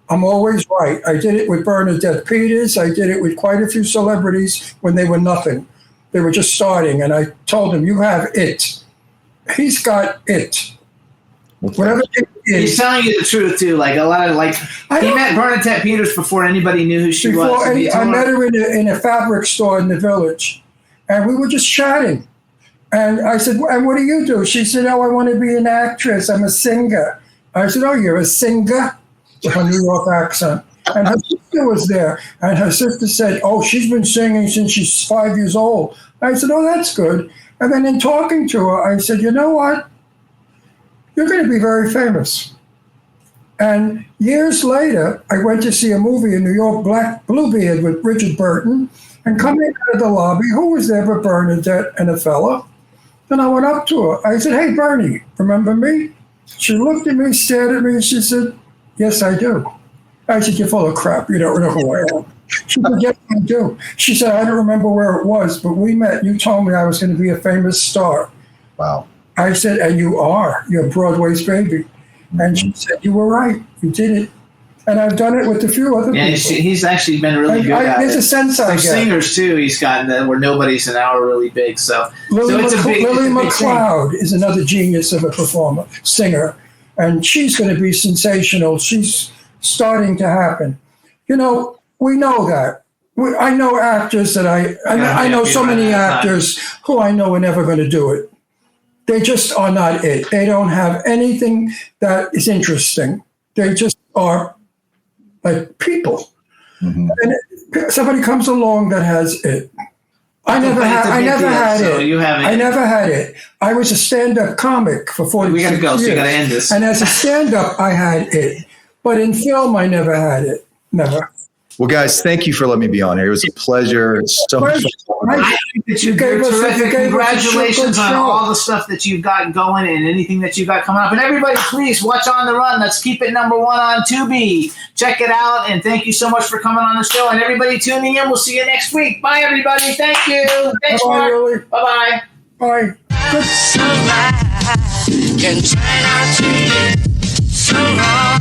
I'm always right. I did it with Bernadette Peters. I did it with quite a few celebrities when they were nothing. They were just starting. And I told him, you have it. He's got it. Whatever it is. He's telling you the truth, too. Like, a lot of, he met Bernadette Peters before anybody knew who she was. I met her in a fabric store in the village, and we were just chatting. And I said, and what do you do? She said, I want to be an actress. I'm a singer. I said, oh, you're a singer? With a New York accent. And her sister was there, and her sister said, oh, she's been singing since she's 5 years old. I said, oh, that's good. And then in talking to her, I said, you know what? You're going to be very famous. And years later, I went to see a movie in New York, Bluebeard, with Richard Burton. And coming out of the lobby, who was there but Bernadette and a fella? And I went up to her. I said, hey, Bernie, remember me? She looked at me, stared at me, and she said, yes, I do. I said, you're full of crap. You don't know who I am. She said, yes, I do. She said, I don't remember where it was, but we met. You told me I was going to be a famous star. Wow. I said, and you are. You're Broadway's baby. And she said, you were right. You did it. And I've done it with a few other people. He's actually been really good at there's it. a sense I For get. singers, too, he's gotten that where nobody's an hour really big. So, Lily it's a big McLeod is another genius of a performer, singer. And she's going to be sensational. She's starting to happen. You know, we know that. I know actors that I know so many actors who I know are never going to do it. They just are not it. They don't have anything that is interesting. They just are like people. And somebody comes along that has it. I never had it. You haven't. I never had it. I was a stand-up comic for 40 years. We got to go, so you got to end this. And as a stand-up, I had it. But in film, I never had it. Never. Well, guys, thank you for letting me be on here. It was a pleasure. It's so much fun. I think that you're terrific. Congratulations on all the stuff that you've got going and anything that you've got coming up. And everybody, please watch On the Run. Let's keep it #1 on Tubi. Check it out. And thank you so much for coming on the show. And everybody tuning in. We'll see you next week. Bye, everybody. Thank you. Thanks, Mark. Really. Bye-bye. Bye. Good can turn out to be so wrong.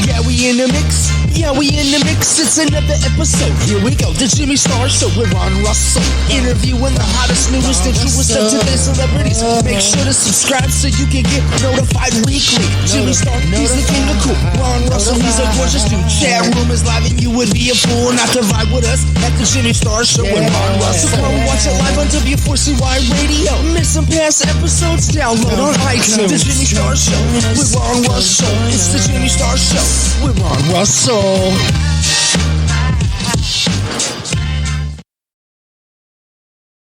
Yeah, we in the mix. Yeah, we in the mix. It's another episode. Here we go. The Jimmy Star Show with Ron Russell. Interviewing the hottest, newest, and truest of today's celebrities. Make sure to subscribe so you can get notified weekly. Jimmy Star, he's the king of cool. Ron Russell, he's a gorgeous dude. Chat room is live and you would be a fool not to vibe with us at the Jimmy Star Show with Ron Russell. Come watch it live on W4CY Radio. Miss some past episodes? Download on iTunes. The Jimmy Star Show with Ron Russell. It's the Jimmy Star Show with Ron Russell.